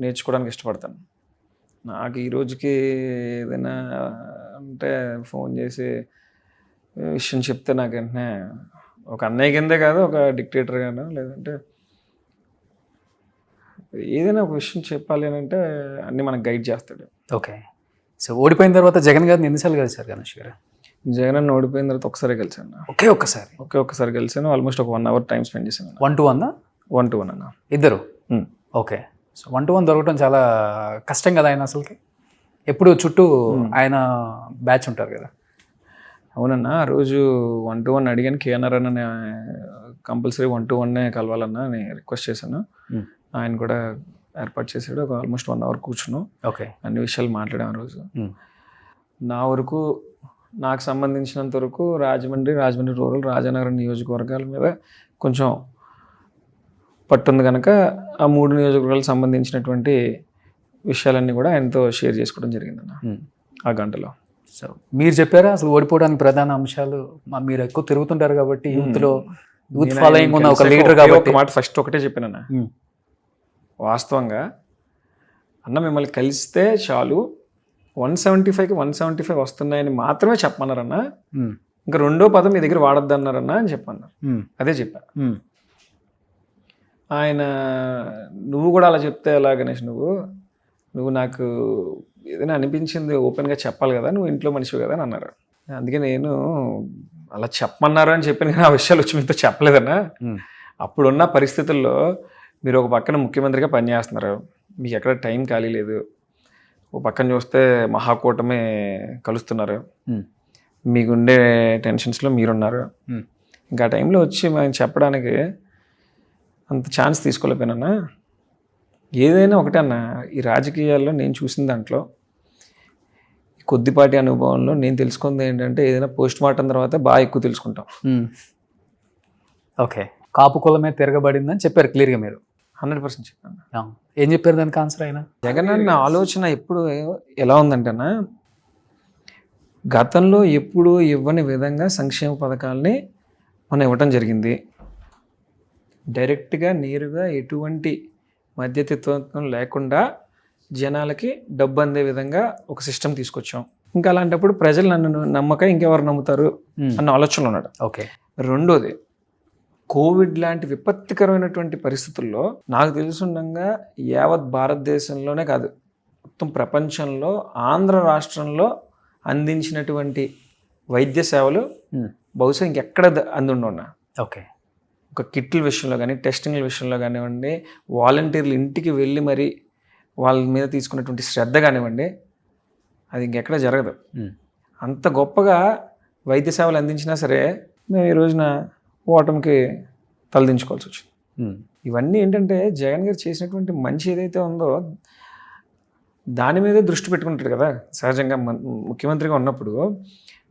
నేర్చుకోవడానికి ఇష్టపడతాను. నాకు ఈ రోజుకి ఏదైనా అంటే ఫోన్ చేసి విషయం చెప్తే నాకు వెంటనే ఒక అన్నయ్య కిందే కాదు, ఒక డిక్టేటర్ గాను, లేదంటే ఏదైనా ఒక విషయం చెప్పాలి అని అంటే అన్నీ మనకు గైడ్ చేస్తాడు. ఓకే. సో ఓడిపోయిన తర్వాత జగన్ గారిని ఎన్నిసార్లు కలిసారు గణేష్ గారు? జగన్ అన్న ఓడిపోయిన తర్వాత ఒకసారి కలిసాను. ఒక్కసారి కలిసాను. ఆల్మోస్ట్ ఒక 1 hour టైం స్పెండ్ చేశాను. 1-to-1 1-to-1 అన్న ఇద్దరు. ఓకే. సో 1-to-1 దొరకడం చాలా కష్టం కదా ఆయన అసలుకి. ఎప్పుడు చుట్టూ ఆయన బ్యాచ్ ఉంటారు కదా. అవునన్నా. ఆ రోజు 1-to-1 అడిగాను. కేఎన్ఆర్ అన్న కంపల్సరీ 1-to-1 కలవాలన్నా అని రిక్వెస్ట్ చేశాను. ఆయన కూడా ఏర్పాటు చేశాడు. ఒక ఆల్మోస్ట్ 1 hour కూర్చున్నాం. ఓకే. అన్ని విషయాలు మాట్లాడాం ఆ రోజు. నా వరకు, నాకు సంబంధించినంత వరకు రాజమండ్రి రూరల్, రాజానగరం నియోజకవర్గాల మీద కొంచెం పట్టుంది కనుక ఆ 3 నియోజకవర్గాలకు సంబంధించినటువంటి విషయాలన్నీ కూడా ఆయనతో షేర్ చేసుకోవడం జరిగిందన్న ఆ గంటలో. సో మీరు చెప్పారా అసలు ఓడిపోవడానికి ప్రధాన అంశాలు? మీరు ఎక్కువ తిరుగుతుంటారు కాబట్టి యూత్ ఫాలోయింగ్ ఉన్న ఒక లీడర్ కాబట్టి. మాట ఫస్ట్ ఒకటే చెప్పానన్న, వాస్తవంగా అన్న మిమ్మల్ని కలిస్తే చాలు 175కి 175 వస్తున్నాయని మాత్రమే చెప్పమన్నారన్న. ఇంకా రెండో పదం మీ దగ్గర వాడద్దు అన్నారన్న అని చెప్పన్నారు. అదే చెప్పా. ఆయన నువ్వు కూడా అలా చెప్తే ఎలా గణేష్, నువ్వు నువ్వు నాకు ఏదైనా అనిపించింది ఓపెన్గా చెప్పాలి కదా, నువ్వు ఇంట్లో మనిషివి కదా అని అన్నారు. అందుకే నేను అలా చెప్పమన్నారు అని చెప్పాను, కానీ ఆ విషయాలు వచ్చి మీతో చెప్పలేదన్నా. అప్పుడున్న పరిస్థితుల్లో మీరు ఒక పక్కన ముఖ్యమంత్రిగా పనిచేస్తున్నారు, మీకు ఎక్కడ టైం ఖాళీ లేదు, ఒక పక్కన చూస్తే మహాకూటమి కలుస్తున్నారు, మీకుండే టెన్షన్స్లో మీరున్నారు. ఇంకా ఆ టైంలో వచ్చి మేము చెప్పడానికి అంత ఛాన్స్ తీసుకోలేకపోయినా. ఏదైనా ఒకటే అన్న, ఈ రాజకీయాల్లో నేను చూసిన దాంట్లో కొద్దిపాటి అనుభవంలో నేను తెలుసుకుంది ఏంటంటే, ఏదైనా పోస్ట్ మార్టం తర్వాత బాగా ఎక్కువ తెలుసుకుంటాం. ఓకే, కాపు కులమే తిరగబడిందని చెప్పారు క్లియర్గా మీరు. 100% చెప్పాను. ఏం చెప్పారు దానికి ఆన్సర్ అయినా? జగన్ అన్న ఆలోచన ఎప్పుడు ఎలా ఉందంటేనా, గతంలో ఎప్పుడు ఇవ్వని విధంగా సంక్షేమ పథకాలని మనం ఇవ్వటం జరిగింది. డైరెక్ట్గా నేరుగా ఎటువంటి మధ్యతత్వం లేకుండా జనాలకి డబ్బు అందే విధంగా ఒక సిస్టమ్ తీసుకొచ్చాం. ఇంకా అలాంటప్పుడు ప్రజలు నన్ను నమ్మక ఇంకెవరు నమ్ముతారు అన్న ఆలోచనలో ఉన్నాడు. ఓకే. రెండోది, కోవిడ్ లాంటి విపత్తికరమైనటువంటి పరిస్థితుల్లో నాకు తెలుసుండగా యావత్ భారతదేశంలోనే కాదు మొత్తం ప్రపంచంలో ఆంధ్ర రాష్ట్రంలో అందించినటువంటి వైద్య సేవలు బహుశా ఇంకెక్కడ అందుండున్నా. ఓకే. ఒక కిట్ల విషయంలో కానీ, టెస్టింగ్ల విషయంలో కానివ్వండి, వాలంటీర్లు ఇంటికి వెళ్ళి మరి వాళ్ళ మీద తీసుకున్నటువంటి శ్రద్ధ కానివ్వండి, అది ఇంకెక్కడ జరగదు. అంత గొప్పగా వైద్య సేవలు అందించినా సరే మేము ఈ రోజున ఓటమికి తలదించుకోవాల్సి వచ్చింది. ఇవన్నీ ఏంటంటే జగన్ గారు చేసినటువంటి మంచి ఏదైతే ఉందో దాని మీదే దృష్టి పెట్టుకుంటాడు కదా. సహజంగా ముఖ్యమంత్రిగా ఉన్నప్పుడు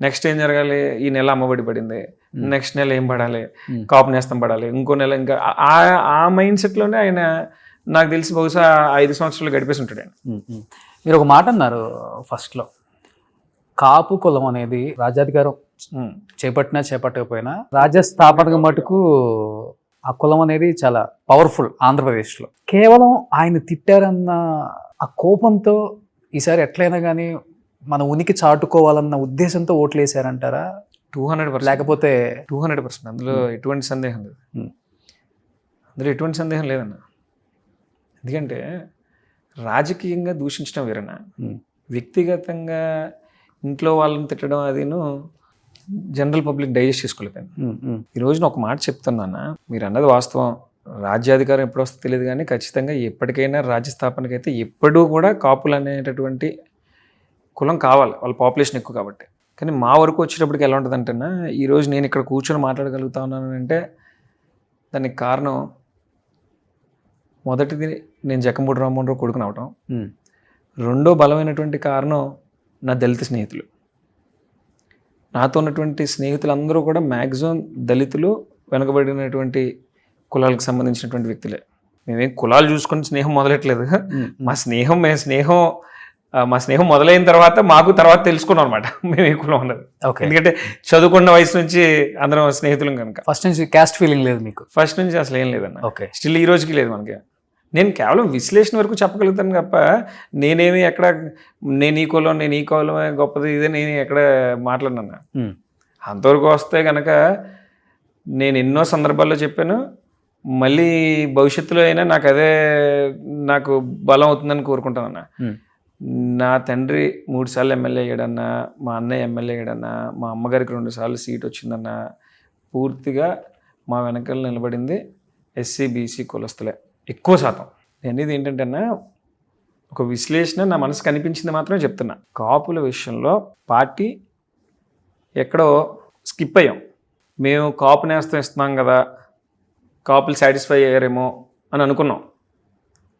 నెక్స్ట్ ఏం జరగాలి, ఈ నెల అమ్మఒడి పడింది, నెక్స్ట్ నెల ఏం పడాలి, కాపు నేస్తం పడాలి, ఇంకో నెల ఇంకా ఆ మైండ్ సెట్లోనే ఆయన నాకు తెలిసి బహుశా 5 సంవత్సరాలు గడిపేసి ఉంటాడు ఆయన. మీరు ఒక మాట అన్నారు ఫస్ట్లో, కాపు కులం అనేది రాజ్యాధికారం చేపట్టకపోయినా రాజ్య స్థాపనకు మటుకు ఆ కులం అనేది చాలా పవర్ఫుల్ ఆంధ్రప్రదేశ్లో. కేవలం ఆయన తిట్టారన్న ఆ కోపంతో ఈసారి ఎట్లయినా కానీ మన ఉనికి చాటుకోవాలన్న ఉద్దేశంతో ఓట్లు వేసారంటారా? 200%. లేకపోతే 200%. అందులో ఎటువంటి సందేహం లేదు. అందులో ఎటువంటి సందేహం లేదన్న. ఎందుకంటే రాజకీయంగా దూషించడం వేరన్నా, వ్యక్తిగతంగా ఇంట్లో వాళ్ళని తిట్టడం అదిను జనరల్ పబ్లిక్ డైజెస్ట్ చేసుకోలేకపోయాను. ఈ రోజున ఒక మాట చెప్తున్నానా, మీరు అన్నది వాస్తవం. రాజ్యాధికారం ఎప్పుడు వస్తుందో తెలియదు, కానీ ఖచ్చితంగా ఎప్పటికైనా రాజ్య స్థాపనకి అయితే ఎప్పుడూ కూడా కాపులు అనేటటువంటి కులం కావాలి, వాళ్ళ పాపులేషన్ ఎక్కువ కాబట్టి. కానీ మా వరకు వచ్చేటప్పటికి ఎలా ఉంటుంది అంటేనా, ఈరోజు నేను ఇక్కడ కూర్చొని మాట్లాడగలుగుతా ఉన్నాను అంటే దానికి కారణం మొదటిది నేను జక్కంపూడి రామ్మోహన్ రావు కొడుకుని అవటం. రెండో బలమైనటువంటి కారణం నా దళిత స్నేహితులు. నాతో ఉన్నటువంటి స్నేహితులందరూ కూడా మ్యాక్సిమం దళితులు, వెనుకబడినటువంటి కులాలకు సంబంధించినటువంటి వ్యక్తులే. మేమేం కులాలు చూసుకొని స్నేహం మొదలెట్లేదు. మా స్నేహం మొదలైన తర్వాత మాకు తర్వాత తెలుసుకున్నాం అనమాట మేము ఏ కులం ఉన్నది. ఎందుకంటే చదువుకున్న వయసు నుంచి అందరం స్నేహితులం కనుక. ఫస్ట్ నుంచి క్యాస్ట్ ఫీలింగ్ లేదు మీకు? ఫస్ట్ నుంచి అసలు ఏం లేదన్న. ఓకే. స్టిల్ ఈ రోజుకి లేదు మనకి. నేను కేవలం విశ్లేషణ వరకు చెప్పగలుగుతాను తప్ప నేనేమి ఎక్కడ నేను ఈ కులమే గొప్పది ఇదే నేను ఎక్కడ మాట్లాడినా. అంతవరకు వస్తే కనుక నేను ఎన్నో సందర్భాల్లో చెప్పాను, మళ్ళీ భవిష్యత్తులో అయినా నాకు బలం అవుతుందని కోరుకుంటానన్నా. నా తండ్రి 3 సార్లు ఎమ్మెల్యే అయ్యాడన్నా, మా అన్నయ్య ఎమ్మెల్యే అయ్యాడన్నా, మా అమ్మగారికి 2 సార్లు సీట్ వచ్చిందన్నా, పూర్తిగా మా వెనకాల నిలబడింది ఎస్సీ బీసీ కులస్తులే ఎక్కువ శాతం. అనేది ఏంటంటే అన్న, ఒక విశ్లేషణ నా మనసుకు అనిపించింది మాత్రమే చెప్తున్నా. కాపుల విషయంలో పార్టీ ఎక్కడో స్కిప్ అయ్యాం. మేము కాపు నేస్తం ఇస్తున్నాం కదా, కాపులు సాటిస్ఫై అయ్యారేమో అని అనుకున్నాం.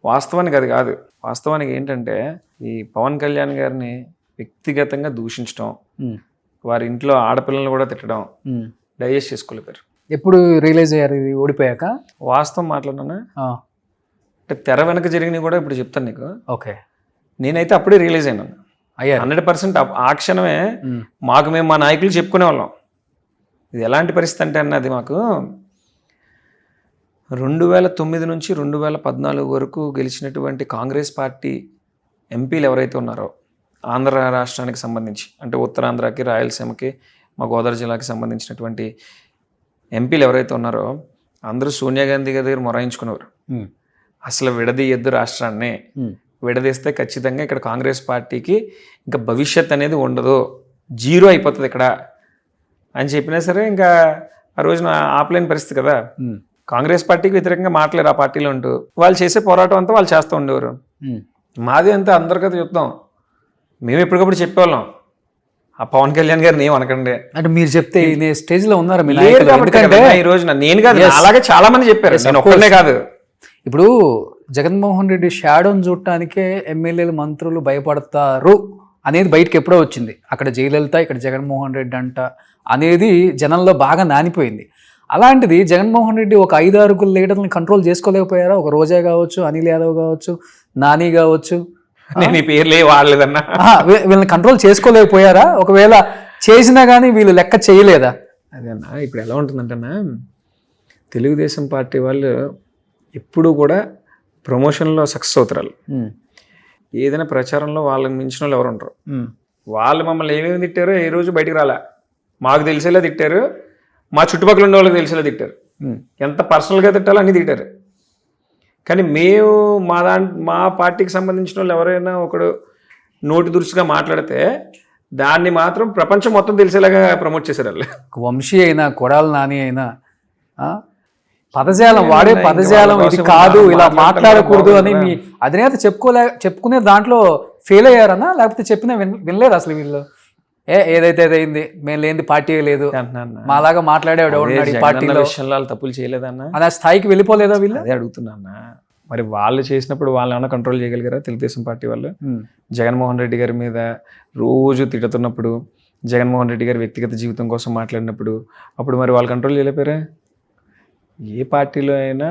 వాస్తవానికి అది కాదు. వాస్తవానికి ఏంటంటే ఈ పవన్ కళ్యాణ్ గారిని వ్యక్తిగతంగా దూషించడం, వారి ఇంట్లో ఆడపిల్లలు కూడా తిట్టడం డైజెస్ట్ చేసుకోలేపారు. ఎప్పుడు రియలైజ్ అయ్యారు ఇది ఓడిపోయాక? వాస్తవం మాట్లాడినా అంటే తెర వెనక జరిగినవి కూడా ఇప్పుడు చెప్తాను నీకు. ఓకే. నేనైతే అప్పుడే రియలైజ్ అయినాను. 100% ఆ క్షణమే మేము మా నాయకులు చెప్పుకునే వాళ్ళం. ఇది ఎలాంటి పరిస్థితి అంటే అన్నది మాకు 2009 నుంచి 2014 వరకు గెలిచినటువంటి కాంగ్రెస్ పార్టీ ఎంపీలు ఎవరైతే ఉన్నారో ఆంధ్ర రాష్ట్రానికి సంబంధించి, అంటే ఉత్తరాంధ్రకి, రాయలసీమకి, మా గోదావరి జిల్లాకి సంబంధించినటువంటి ఎంపీలు ఎవరైతే ఉన్నారో అందరూ సోనియా గాంధీ గారి దగ్గర మొరాయించుకునేవారు. అసలు విడదీయద్దు రాష్ట్రాన్ని, విడదీస్తే ఖచ్చితంగా ఇక్కడ కాంగ్రెస్ పార్టీకి ఇంకా భవిష్యత్ అనేది ఉండదు, జీరో అయిపోతుంది ఇక్కడ అని చెప్పినా సరే ఇంకా ఆ రోజున ఆపలేని పరిస్థితి కదా. కాంగ్రెస్ పార్టీకి వ్యతిరేకంగా మాట్లాడారు ఆ పార్టీలో ఉంటూ, వాళ్ళు చేసే పోరాటం అంతా వాళ్ళు చేస్తూ ఉండేవారు. మాది అంతా అందరికీ చెప్తాం, మేము ఎప్పటికప్పుడు చెప్పేవాళ్ళం ఆ పవన్ కళ్యాణ్ గారిని ఏం అనకండి అంటే మీరు చెప్తే స్టేజ్ లో ఉన్నారు మీ లేదు నాయకులు. కాబట్టి ఎందుకంటే కదా ఈ రోజున నేను కాదు, అలాగే చాలా మంది చెప్పారు, నేను ఒక్కనే కాదు. ఇప్పుడు జగన్మోహన్ రెడ్డి షాడోని చూడటానికే ఎమ్మెల్యేలు మంత్రులు భయపడతారు అనేది బయటకు ఎప్పుడో వచ్చింది. అక్కడ జయలలిత, ఇక్కడ జగన్మోహన్ రెడ్డి అంట అనేది జనంలో బాగా నానిపోయింది. అలాంటిది జగన్మోహన్ రెడ్డి ఒక 5-6 లీడర్ని కంట్రోల్ చేసుకోలేకపోయారా? ఒక రోజా కావచ్చు, అనిల్ యాదవ్ కావచ్చు, నాని కావచ్చు, నేను ఈ పేర్లే వాడలేదన్నా. వీళ్ళని కంట్రోల్ చేసుకోలేకపోయారా? ఒకవేళ చేసినా కానీ వీళ్ళు లెక్క చేయలేదా? అదే అన్న, ఇప్పుడు ఎలా ఉంటుందంటన్నా, తెలుగుదేశం పార్టీ వాళ్ళు ఎప్పుడు కూడా ప్రమోషన్లో సక్సెస్ అవుతారు. ఏదైనా ప్రచారంలో వాళ్ళని మించిన వాళ్ళు ఎవరు ఉంటారు. వాళ్ళు మమ్మల్ని ఏమేమి తిట్టారో ఏ రోజు బయటికి రాలే, మాకు తెలిసేలా తిట్టారు, మా చుట్టుపక్కల ఉన్న వాళ్ళకి తెలిసేలా తిట్టారు, ఎంత పర్సనల్గా తిట్టాలో అన్నీ తిట్టారు. కానీ మేము మా పార్టీకి సంబంధించిన వాళ్ళు ఎవరైనా ఒకడు నోటి దురుసుగా మాట్లాడితే దాన్ని మాత్రం ప్రపంచం మొత్తం తెలిసేలాగా ప్రమోట్ చేశారు వాళ్ళు. వంశీ అయినా, కొడాలి నాని అయినా పదజాలం వాడే పదజాలం ఇది కాదు, ఇలా మాట్లాడకూడదు అని మీ అధినేత చెప్పుకునే దాంట్లో ఫెయిల్ అయ్యారన్నా, లేకపోతే చెప్పినా వినలేదు అసలు వీళ్ళు? ఏదైతే అయింది, మేము లేని పార్టీ లేదు, మాలాగా మాట్లాడేవాడు ఎవడున్నాడు ఈ పార్టీలో, తప్పులు చేయలేదన్నా, అది ఆ స్థాయికి వెళ్ళిపోలేదా వీళ్ళు? అదే అడుగుతున్నా. మరి వాళ్ళు చేసినప్పుడు వాళ్ళు ఏమైనా కంట్రోల్ చేయగలిగారా తెలుగుదేశం పార్టీ వాళ్ళు? జగన్మోహన్ రెడ్డి గారి మీద రోజు తిడుతున్నప్పుడు, జగన్మోహన్ రెడ్డి గారి వ్యక్తిగత జీవితం కోసం మాట్లాడినప్పుడు అప్పుడు మరి వాళ్ళు కంట్రోల్ చేయలేపారా? ఏ పార్టీలో అయినా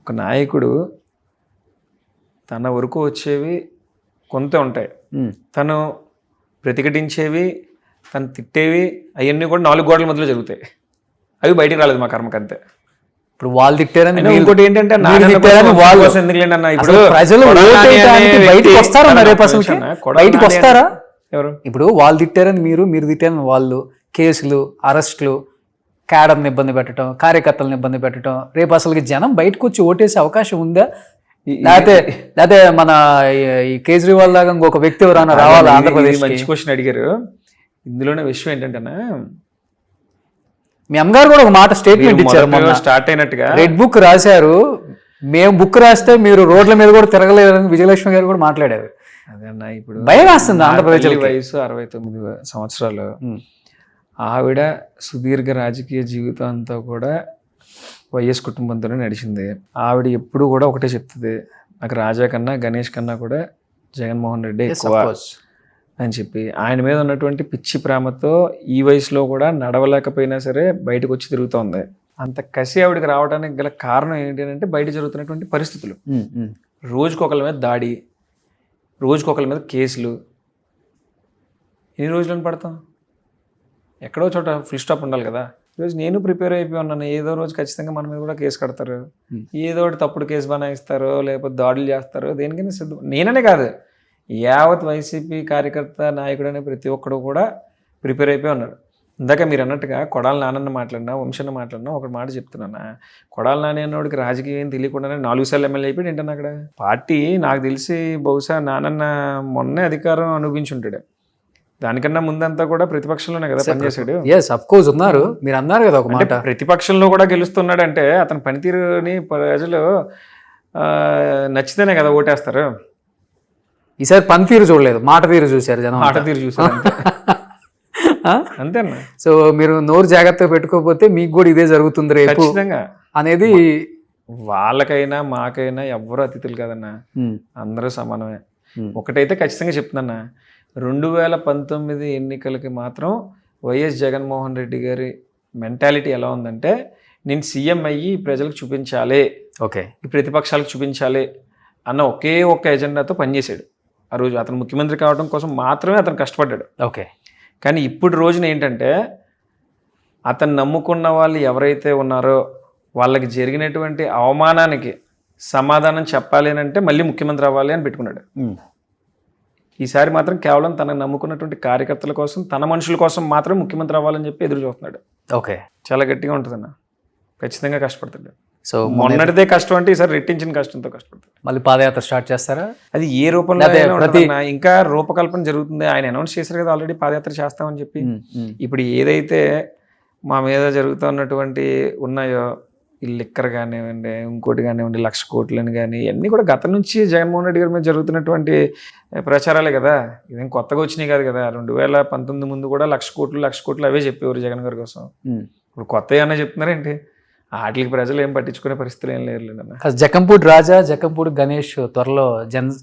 ఒక నాయకుడు తన వరకు వచ్చేవి కొంత ఉంటాయి, తను ప్రతిఘటించేవి, తను తిట్టేవి, అవన్నీ కూడా 4 గోడల మధ్యలో జరుగుతాయి. అవి బయటికి రాలేదు మా కర్మకంతే. ఇప్పుడు వాళ్ళు తిట్టారని, ఇంకోటి ఏంటంటే ప్రజలు బయటకు వస్తారా? రేపు అసలు బయటకు వస్తారా? ఎవరు? ఇప్పుడు వాళ్ళు తిట్టారని మీరు తిట్టారని వాళ్ళు, కేసులు, అరెస్టులు, క్యాడర్ని ఇబ్బంది పెట్టడం, కార్యకర్తలను ఇబ్బంది పెట్టడం, రేపు అసలు జనం బయటకు వచ్చి ఓటేసే అవకాశం ఉందా? లేకపోతే మన ఈ కేజ్రీవాల్ లాగా ఇంకొక వ్యక్తి ఎవరైనా రావాలా ఆంధ్రప్రదేశ్? మంచి క్వశ్చన్ అడిగారు. ఇందులోనే విషయం ఏంటంటేనా, మీ అమ్మగారు కూడా ఒక మాట స్టేట్మెంట్ ఇచ్చారు, స్టార్ట్ అయినట్టుగా రెడ్ బుక్ రాశారు, మేము బుక్ రాస్తే మీరు రోడ్ల మీద కూడా తిరగలేదని విజయలక్ష్మి గారు కూడా మాట్లాడారు. అదన్నా ఇప్పుడు భయం వేస్తుంది ఆంధ్రప్రదేశ్. వయసు 69 సంవత్సరాలు, ఆవిడ సుదీర్ఘ రాజకీయ జీవితం అంతా కూడా వైఎస్ కుటుంబంతోనే నడిచింది. ఆవిడ ఎప్పుడు కూడా ఒకటే చెప్తుంది, నాకు రాజా కన్నా గణేష్ కన్నా కూడా జగన్మోహన్ రెడ్డి ఎక్కువ అని చెప్పి. ఆయన మీద ఉన్నటువంటి పిచ్చి ప్రేమతో ఈ వయసులో కూడా నడవలేకపోయినా సరే బయటకు వచ్చి తిరుగుతోంది. అంత కసి ఆవిడకి రావడానికి గల కారణం ఏంటి అంటే బయట జరుగుతున్నటువంటి పరిస్థితులు. రోజుకొకరి మీద దాడి, రోజుకొకరి మీద కేసులు. ఎన్ని రోజులను పడతాం? ఎక్కడో చోట ఫుల్ స్టాప్ ఉండాలి కదా. ఈరోజు నేను ప్రిపేర్ అయిపోయి ఉన్నాను, ఏదో రోజు ఖచ్చితంగా మన మీద కూడా కేసు కడతారు, ఏదో ఒకటి తప్పుడు కేసు బనాయిస్తారో లేకపోతే దాడులు చేస్తారో, దేనికైనా సిద్ధం. నేననే కాదు, యావత్ వైసీపీ కార్యకర్త నాయకుడనే ప్రతి ఒక్కడు కూడా ప్రిపేర్ అయిపోయి ఉన్నారు. ఇందాక మీరు అన్నట్టుగా కొడాలి నానన్న మాట్లాడినా, వంశన్న మాట్లాడినా ఒక మాట చెప్తున్నానా, కొడాలి నాని అన్నోడికి రాజకీయం ఏం తెలియకుండానే 4 సార్లు ఎమ్మెల్యే అయిపోయాడు ఏంటన్నా అక్కడ. పార్టీ నాకు తెలిసి బహుశా నానన్న మొన్నే అధికారం అనుభవించుంటాడు, దానికన్నా ముందంతా కూడా ప్రతిపక్షంలోనే కదా పనిచేశాడు. ఉన్నారు, మీరు అన్నారు కదా ఒక మాట, ప్రతిపక్షంలో కూడా గెలుస్తున్నాడు అంటే అతని పనితీరుని ప్రజలు నచ్చితేనే కదా ఓటేస్తారు. ఈసారి పనితీరు చూడలేదు, మాట తీరు చూశారు జనం. మాట తీరు చూసారు అంతేనా. సో మీరు నోరు జాగ్రత్తగా పెట్టుకోకపోతే మీకు కూడా ఇదే జరుగుతుంది రేపు ఖచ్చితంగా అనేది. వాళ్ళకైనా మాకైనా ఎవ్వరూ అతిథులు కదన్నా, అందరూ సమానమే. ఒకటైతే ఖచ్చితంగా చెప్తున్నా, 2019 ఎన్నికలకి మాత్రం వైఎస్ జగన్మోహన్ రెడ్డి గారి మెంటాలిటీ ఎలా ఉందంటే, నేను సీఎం అయ్యి ప్రజలకు చూపించాలి, ఓకే ఈ ప్రతిపక్షాలకు చూపించాలి అన్న ఒకే ఒక్క ఎజెండాతో పనిచేశాడు. ఆ రోజు అతను ముఖ్యమంత్రి కావడం కోసం మాత్రమే అతను కష్టపడ్డాడు. ఓకే. కానీ ఇప్పుడు రోజున ఏంటంటే, అతను నమ్ముకున్న వాళ్ళు ఎవరైతే ఉన్నారో వాళ్ళకి జరిగినటువంటి అవమానానికి సమాధానం చెప్పాలి అని అంటే మళ్ళీ ముఖ్యమంత్రి అవ్వాలి అని పెట్టుకున్నాడు. ఈసారి మాత్రం కేవలం తనకు నమ్ముకున్నటువంటి కార్యకర్తల కోసం, తన మనుషుల కోసం మాత్రం ముఖ్యమంత్రి అవ్వాలని చెప్పి ఎదురు చూస్తున్నాడు. ఓకే, చాలా గట్టిగా ఉంటుందన్న, ఖచ్చితంగా కష్టపడతాడు. సో మొన్నటిదే కష్టం అంటే ఈసారి రెట్టించిన కష్టంతో కష్టపడతారు. మళ్ళీ పాదయాత్ర స్టార్ట్ చేస్తారా? అది ఏ రూపంలో అదే, అయినా ప్రతి- ఉంటుందన్నా. ఇంకా రూపకల్పన జరుగుతుంది. ఆయన అనౌన్స్ చేశారు కదా ఆల్రెడీ పాదయాత్ర చేస్తామని చెప్పి. ఇప్పుడు ఏదైతే మా మీద జరుగుతున్నటువంటి ఉన్నాయో ఈ లిక్కర్ కానివ్వండి, ఇంకోటి కానివ్వండి, 1,00,000 కోట్లని కానీ ఇవన్నీ కూడా గతం నుంచి జగన్మోహన్ రెడ్డి గారి మీద జరుగుతున్నటువంటి ప్రచారాలే కదా. ఇదేం కొత్తగా వచ్చినాయి కాదు కదా. 2019 ముందు కూడా 1,00,000 కోట్లు అవే చెప్పేవారు జగన్ గారి కోసం. ఇప్పుడు కొత్త ఏమన్నా చెప్తున్నారేంటి? వాటికి ప్రజలు ఏం పట్టించుకునే పరిస్థితులు ఏం లేరులేదన్న. జకంపూడి రాజా, జకంపూడి గణేష్ త్వరలో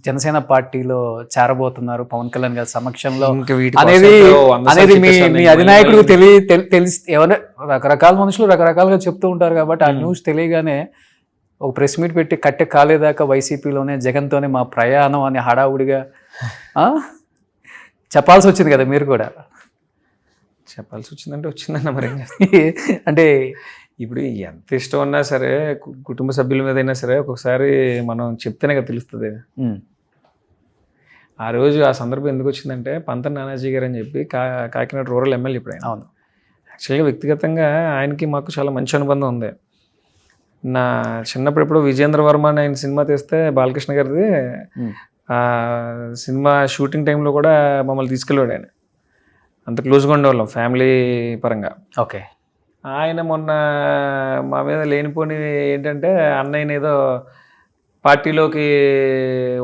జనసేన పార్టీలో చేరబోతున్నారు పవన్ కళ్యాణ్ గారి సమక్షంలో ఇంకా వీటి కోసం అనేది ఏదో 100 సార్లు మీ చెప్పేసాను మీ నేను. అధినాయకుడికి తెలిసి ఎవరైనా రకరకాల మనుషులు రకరకాలుగా చెప్తూ ఉంటారు కాబట్టి ఆ న్యూస్ తెలియగానే ఒక ప్రెస్ మీట్ పెట్టి కట్టె కాలేదాకా వైసీపీలోనే జగన్తోనే మా ప్రయాణం అని హడావుడిగా చెప్పాల్సి వచ్చింది కదా మీరు కూడా. చెప్పాల్సి వచ్చిందంటే వచ్చిందన్న మరి ఏం చేస్తాం? అంటే ఇప్పుడు ఎంత ఇష్టం ఉన్నా సరే కుటుంబ సభ్యుల మీద అయినా సరే ఒక్కొక్కసారి మనం చెప్తేనే కదా తెలుస్తుంది. ఆ రోజు ఆ సందర్భం ఎందుకు వచ్చిందంటే పంత నానాజీ గారు అని చెప్పి కాకినాడ రూరల్ ఎమ్మెల్యే ఇప్పుడు ఆయన. అవును, యాక్చువల్గా వ్యక్తిగతంగా ఆయనకి మాకు చాలా మంచి అనుబంధం ఉంది. నా చిన్నప్పుడు ఎప్పుడు విజేంద్ర వర్మ అని ఆయన సినిమా తీస్తే బాలకృష్ణ గారిది సినిమా షూటింగ్ టైంలో కూడా మమ్మల్ని తీసుకెళ్ళాడు ఆయన. అంత క్లోజ్గా ఉండేవాళ్ళం ఫ్యామిలీ పరంగా. ఓకే. ఆయన మొన్న మా మీద లేనిపోని ఏంటంటే అన్నయ్యని ఏదో పార్టీలోకి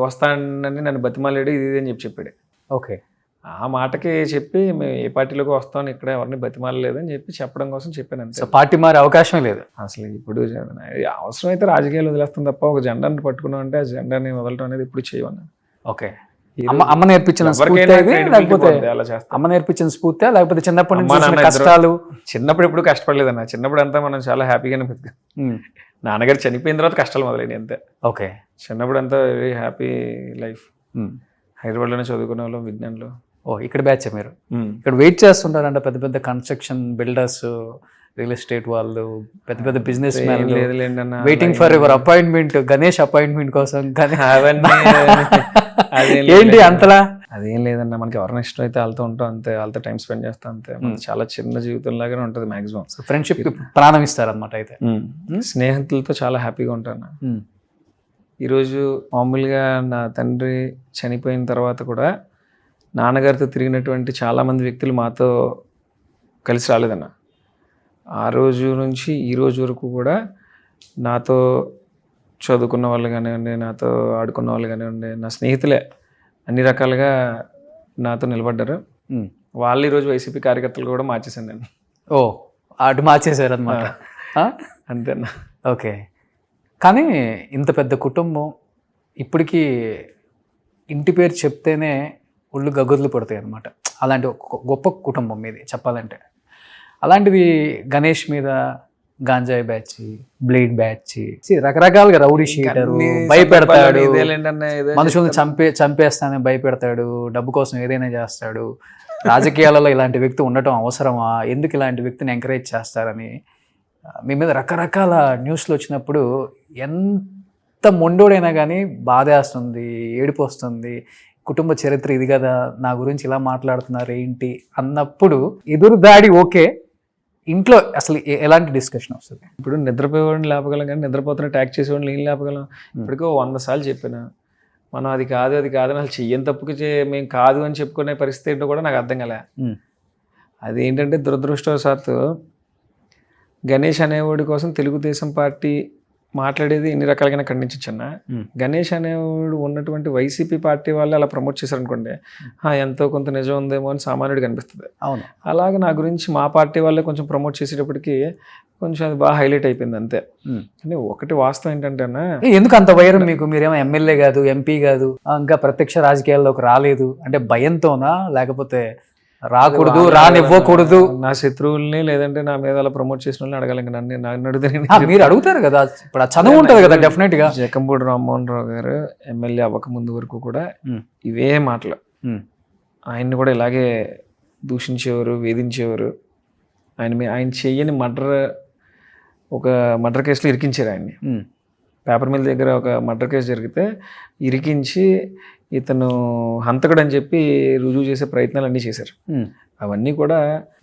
వస్తానని నన్ను బతిమాలాడు ఇది అని చెప్పాడు. ఓకే. ఆ మాటకి చెప్పి మేము ఏ పార్టీలోకి వస్తామని ఇక్కడ ఎవరిని బతిమాలలేదని చెప్పడం కోసం చెప్పాను అంతే. సో పార్టీ మారే అవకాశమే లేదు అసలు ఇప్పుడు అవసరం అయితే రాజకీయాలు వదిలేస్తాం తప్ప ఒక జెండాని పట్టుకున్నాం అంటే ఆ జెండాని వదలటం అనేది ఇప్పుడు చేయమన్నాను. ఓకే. అమ్మ నేర్పించిన స్ఫూర్తి లేకపోతే అమ్మ నేర్పించిన స్ఫూర్తి లేకపోతే చిన్నప్పటి నుంచి కష్టాలు? చిన్నప్పుడు ఎప్పుడు కష్టపడలేదన్న. చిన్నప్పుడు అంతా మనం చాలా హ్యాపీగానే బతికాం. నాన్నగారు చనిపోయిన తర్వాత కష్టాలు మొదలైనవి అంతే. ఓకే. చిన్నప్పుడు అంతా వెరీ హ్యాపీ లైఫ్. హైదరాబాద్లోనే చదువుకునే వాళ్ళం విజ్ఞాన్లో. ఇక్కడ బ్యాచ్ మీరు ఇక్కడ వెయిట్ చేస్తుంటారంట పెద్ద పెద్ద కన్స్ట్రక్షన్ బిల్డర్స్, రియల్ ఎస్టేట్ వాళ్ళు, పెద్ద పెద్ద business man waiting for your appointment, Ganesh appointment కోసం. ఏంటి అంతలా? అదేం లేదన్న, మనకి ఎవరైనా ఇష్టం అయితే వాళ్ళతో ఉంటాం అంతే, వాళ్ళతో టైం స్పెండ్ చేస్తాం అంతే. చాలా చిన్న జీవితం లాగానే ఉంటుంది మాక్సిమం. ఫ్రెండ్షిప్ ప్రాణం ఇస్తారనమాట. అయితే స్నేహితులతో చాలా హ్యాపీగా ఉంటాను. ఈరోజు మామూలుగా నా తండ్రి చనిపోయిన తర్వాత కూడా నాన్నగారితో తిరిగినటువంటి చాలామంది వ్యక్తులు మాతో కలిసి రాలేదన్న. ఆ రోజు నుంచి ఈ రోజు వరకు కూడా నాతో చదువుకున్న వాళ్ళు కానివ్వండి, నాతో ఆడుకున్న వాళ్ళు కానివ్వండి, నా స్నేహితులే అన్ని రకాలుగా నాతో నిలబడ్డారు. వాళ్ళు ఈరోజు వైసీపీ కార్యకర్తలు కూడా మార్చేశాను నేను. ఓ, అటు మార్చేశారు అనమాట. అంతేనా? ఓకే. కానీ ఇంత పెద్ద కుటుంబం ఇప్పటికీ ఇంటి పేరు చెప్తేనే ఒళ్ళు గగుర్లు పడతాయి అనమాట. అలాంటి గొప్ప కుటుంబం మీది చెప్పాలంటే. అలాంటిది గణేష్ మీద గాంజాయి బ్యాచ్, బ్లేడ్ బ్యాచ్, రకరకాలుగా రౌడీ షీటరు, భయపెడతాడు, మనుషుల్ని చంపేస్తానని భయపెడతాడు, డబ్బు కోసం ఏదైనా చేస్తాడు. రాజకీయాలలో ఇలాంటి వ్యక్తి ఉండటం అవసరమా? ఎందుకు ఇలాంటి వ్యక్తిని ఎంకరేజ్ చేస్తారని మీ మీద రకరకాల న్యూస్లు వచ్చినప్పుడు ఎంత మొండోడైనా కానీ బాధేస్తుంది, ఏడుపు వస్తుంది. కుటుంబ చరిత్ర ఇది కదా, నా గురించి ఇలా మాట్లాడుతున్నారు ఏంటి అన్నప్పుడు ఎదురు దాడి ఓకే, ఇంట్లో అసలు ఎలాంటి డిస్కషన్ వస్తుంది? ఇప్పుడు నిద్రపోయేవాడిని లేపగలం కానీ నిద్రపోతున్న ట్యాక్ చేసేవాడిని ఏం లేపగలం? ఇప్పటికో 100 సార్లు చెప్పాను మనం అది కాదు అని. వాళ్ళు చెయ్యని తప్పుకి మేము కాదు అని చెప్పుకునే పరిస్థితి ఏంటో కూడా నాకు అర్థం కాలే. అది ఏంటంటే దురదృష్టవశాత్తు గణేష్ అనేవాడి కోసం తెలుగుదేశం పార్టీ మాట్లాడేది ఎన్ని రకాలుగా ఖండించచ్చు అన్న. గణేష్ అనేవాడు ఉన్నటువంటి వైసీపీ పార్టీ వాళ్ళు అలా ప్రమోట్ చేశారనుకోండి, ఎంతో కొంత నిజం ఉందేమో అని సామాన్యుడికి అనిపిస్తుంది. అవును. అలాగే నా గురించి మా పార్టీ వాళ్ళే కొంచెం ప్రమోట్ చేసేటప్పటికి కొంచెం అది బాగా హైలైట్ అయిపోయింది అంతే. అంటే ఒకటి వాస్తవం ఏంటంటే అన్న, ఎందుకు అంత వైరం మీకు? మీరేమో ఎమ్మెల్యే కాదు, ఎంపీ కాదు, ఇంకా ప్రత్యక్ష రాజకీయాల్లోకి రాలేదు అంటే భయంతోనా, లేకపోతే రాకూడదు, రానివ్వకూడదు? నా శత్రువుల్ని లేదంటే నా మీద అలా ప్రమోట్ చేసిన వాళ్ళని అడగాలి. నన్ను అడిగితే మీరు అడుగుతారు కదా, ఇప్పుడు ఆ చదువు ఉంటుంది కదా డెఫినెట్ గా. జకంపూడి రామ్మోహన్ రావు గారు ఎమ్మెల్యే అవ్వక ముందు వరకు కూడా ఇవే మాటలు. ఆయన్ని కూడా ఇలాగే దూషించేవారు, వేధించేవారు. ఆయన చెయ్యని ఒక మర్డర్ కేసులో ఇరికించారు ఆయన్ని. పేపర్ మిల్ దగ్గర ఒక మర్డర్ కేసు జరిగితే ఇరికించి ఇతను హంతకుడు అని చెప్పి రుజువు చేసే ప్రయత్నాలు అన్నీ చేశారు. అవన్నీ కూడా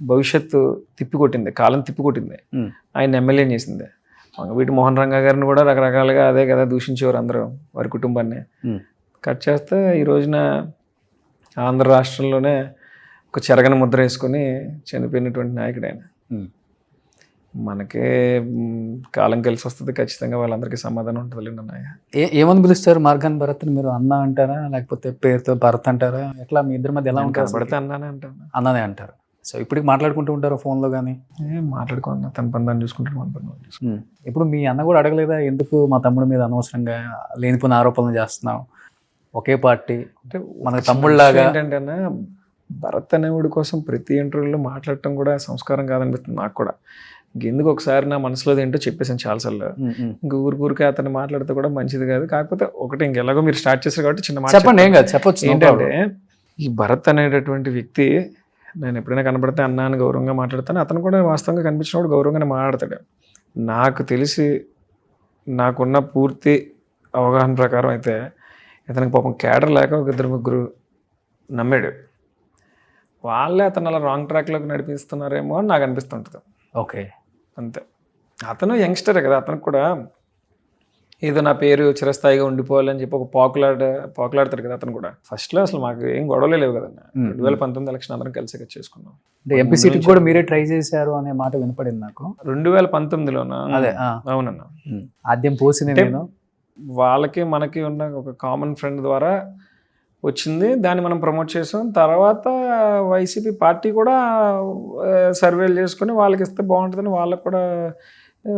భవిష్యత్తు తిప్పికొట్టింది, కాలం తిప్పికొట్టింది. ఆయన ఎమ్మెల్యే చేసింది. వంగవీటి మోహన్ రంగా గారిని కూడా రకరకాలుగా అదే కదా దూషించేవారు అందరూ వారి కుటుంబాన్ని. కట్ చేస్తే ఈ రోజున ఆంధ్ర రాష్ట్రంలోనే ఒక చెరగని ముద్ర వేసుకొని చనిపోయినటువంటి నాయకుడు ఆయన. మనకే కాలం కలిసి వస్తుంది, ఖచ్చితంగా వాళ్ళందరికీ సమాధానం ఉంటుంది అన్నయ్య. ఏమని పిలుస్తారు మార్గాన్ భరత్ని? మీరు అన్న అంటారా లేకపోతే పేరుతో భరత్ అంటారా? ఎట్లా మీ ఇద్దరి మధ్య ఎలా ఉంటారు? పడితే అన్నానే అంటాను. అన్ననే అంటారు. సో ఇప్పటికి మాట్లాడుకుంటూ ఉంటారు ఫోన్లో కానీ? మాట్లాడుకున్నా, తన పని దాన్ని చూసుకుంటారు, మన పని. ఇప్పుడు మీ అన్న కూడా అడగలేదా, ఎందుకు మా తమ్ముడి మీద అనవసరంగా లేనిపోయిన ఆరోపణలు చేస్తున్నావు, ఒకే పార్టీ అంటే మన తమ్ముళ్ళలాగా? ఏంటంటే భరత్ అనేవాడి కోసం ప్రతి ఇంటర్వ్యూలో మాట్లాడటం కూడా సంస్కారం కాదనిపిస్తుంది నాకు కూడా. ఇంకెందుకు ఒకసారి నా మనసులో ఏంటో చెప్పేసాను చాలాసార్లు. ఇంక ఊరికే అతను మాట్లాడితే కూడా మంచిది కాదు. కాకపోతే ఒకటి ఇంకెలాగో మీరు స్టార్ట్ చేశారు కాబట్టి చిన్న మాట చెప్పండి. ఏం కాదు, చెప్పొచ్చు. ఏంటంటే ఈ భరత్ అనేటటువంటి వ్యక్తి నేను ఎప్పుడైనా కనబడితే అన్న అని గౌరవంగా మాట్లాడతాను. అతను కూడా వాస్తవంగా కనిపించినప్పుడు గౌరవంగానే మాట్లాడతాడు. నాకు తెలిసి నాకున్న పూర్తి అవగాహన ప్రకారం అయితే ఇతనికి పాపం క్యాడర్ లేక ఒక 2-3 నమ్మాడు. వాళ్ళే అతను అలా రాంగ్ ట్రాక్లోకి నడిపిస్తున్నారేమో అని నాకు అనిపిస్తుంటుంది. ఓకే, అంతే. అతను యంగ్స్టరే కదా, అతనికి కూడా ఏదో నా పేరు చిరస్థాయిగా ఉండిపోవాలని చెప్పి ఒక పాకులాడతాడు కదా అతను కూడా. ఫస్ట్లో అసలు మాకు ఏం గొడవలే లేవు కదన్న. 2019 ఎలక్షన్ అందరం కలిసి చేసుకున్నాం. అంటే ఎంపీ సీట్కి కూడా మీరే ట్రై చేశారు అనే మాట వినపడింది నాకు. 2019లోనా? అదే, అవునన్నా. ఆద్యం పోసింది నేను. వాళ్ళకి మనకి ఉన్న ఒక కామన్ ఫ్రెండ్ ద్వారా వచ్చింది, దాన్ని మనం ప్రమోట్ చేసాం. తర్వాత వైసీపీ పార్టీ కూడా సర్వేలు చేసుకుని వాళ్ళకి ఇస్తే బాగుంటుందని వాళ్ళకు కూడా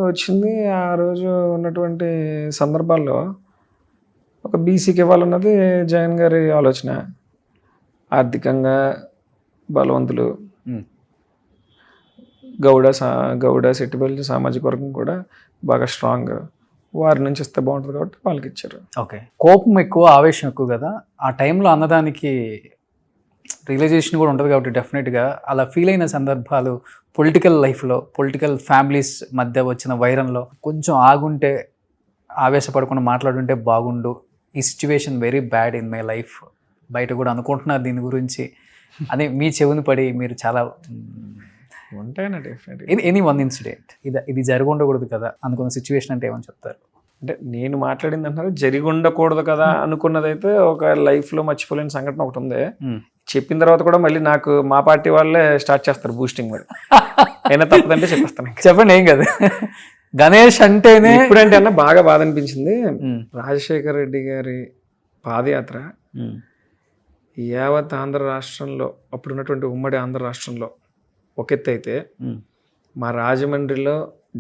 వచ్చింది. ఆ రోజు ఉన్నటువంటి సందర్భాల్లో ఒక బీసీకి ఇవ్వాలన్నది జగన్ గారి ఆలోచన. ఆర్థికంగా బలవంతులు గౌడ సెట్టిపల్లి సామాజిక వర్గం కూడా బాగా స్ట్రాంగ్, వారి నుంచి ఇస్తే బాగుంటుంది కాబట్టి వాళ్ళకి ఇచ్చారు. ఓకే, కోపం ఎక్కువ, ఆవేశం ఎక్కువ కదా ఆ టైంలో అన్నదానికి. రియలైజేషన్ కూడా ఉంటుంది కాబట్టి డెఫినెట్గా అలా ఫీల్ అయిన సందర్భాలు పొలిటికల్ లైఫ్లో, పొలిటికల్ ఫ్యామిలీస్ మధ్య వచ్చిన వైరంలో కొంచెం ఆగుంటే, ఆవేశపడకుండా మాట్లాడుంటే బాగుండు, ఈ situation very bad in my life, బయట కూడా అనుకుంటున్నారు దీని గురించి అని మీ చెవిని పడి మీరు చాలా ఉంటాయన్నా డెఫినెట్గా. ఎనీ వన్ ఇన్సిడెంట్ ఇది జరిగి ఉండకూడదు కదా అనుకున్న సిచ్యువేషన్ అంటే ఏమని చెప్తారు? అంటే నేను మాట్లాడింది అంటున్నారు జరిగి ఉండకూడదు కదా అనుకున్నదైతే ఒక లైఫ్లో మర్చిపోలేని సంఘటన ఒకటి ఉంది. చెప్పిన తర్వాత కూడా మళ్ళీ నాకు మా పార్టీ వాళ్ళే స్టార్ట్ చేస్తారు బూస్టింగ్. మరి అయినా తప్పదంటే చెప్పేస్తాను. చెప్పండి, ఏం కదా. గణేష్ అంటేనే ఇప్పుడంటే అన్న బాగా బాధ అనిపించింది. రాజశేఖర రెడ్డి గారి పాదయాత్ర యావత్ ఆంధ్ర రాష్ట్రంలో, అప్పుడున్నటువంటి ఉమ్మడి ఆంధ్ర రాష్ట్రంలో ఒక ఎత్తు అయితే, మా రాజమండ్రిలో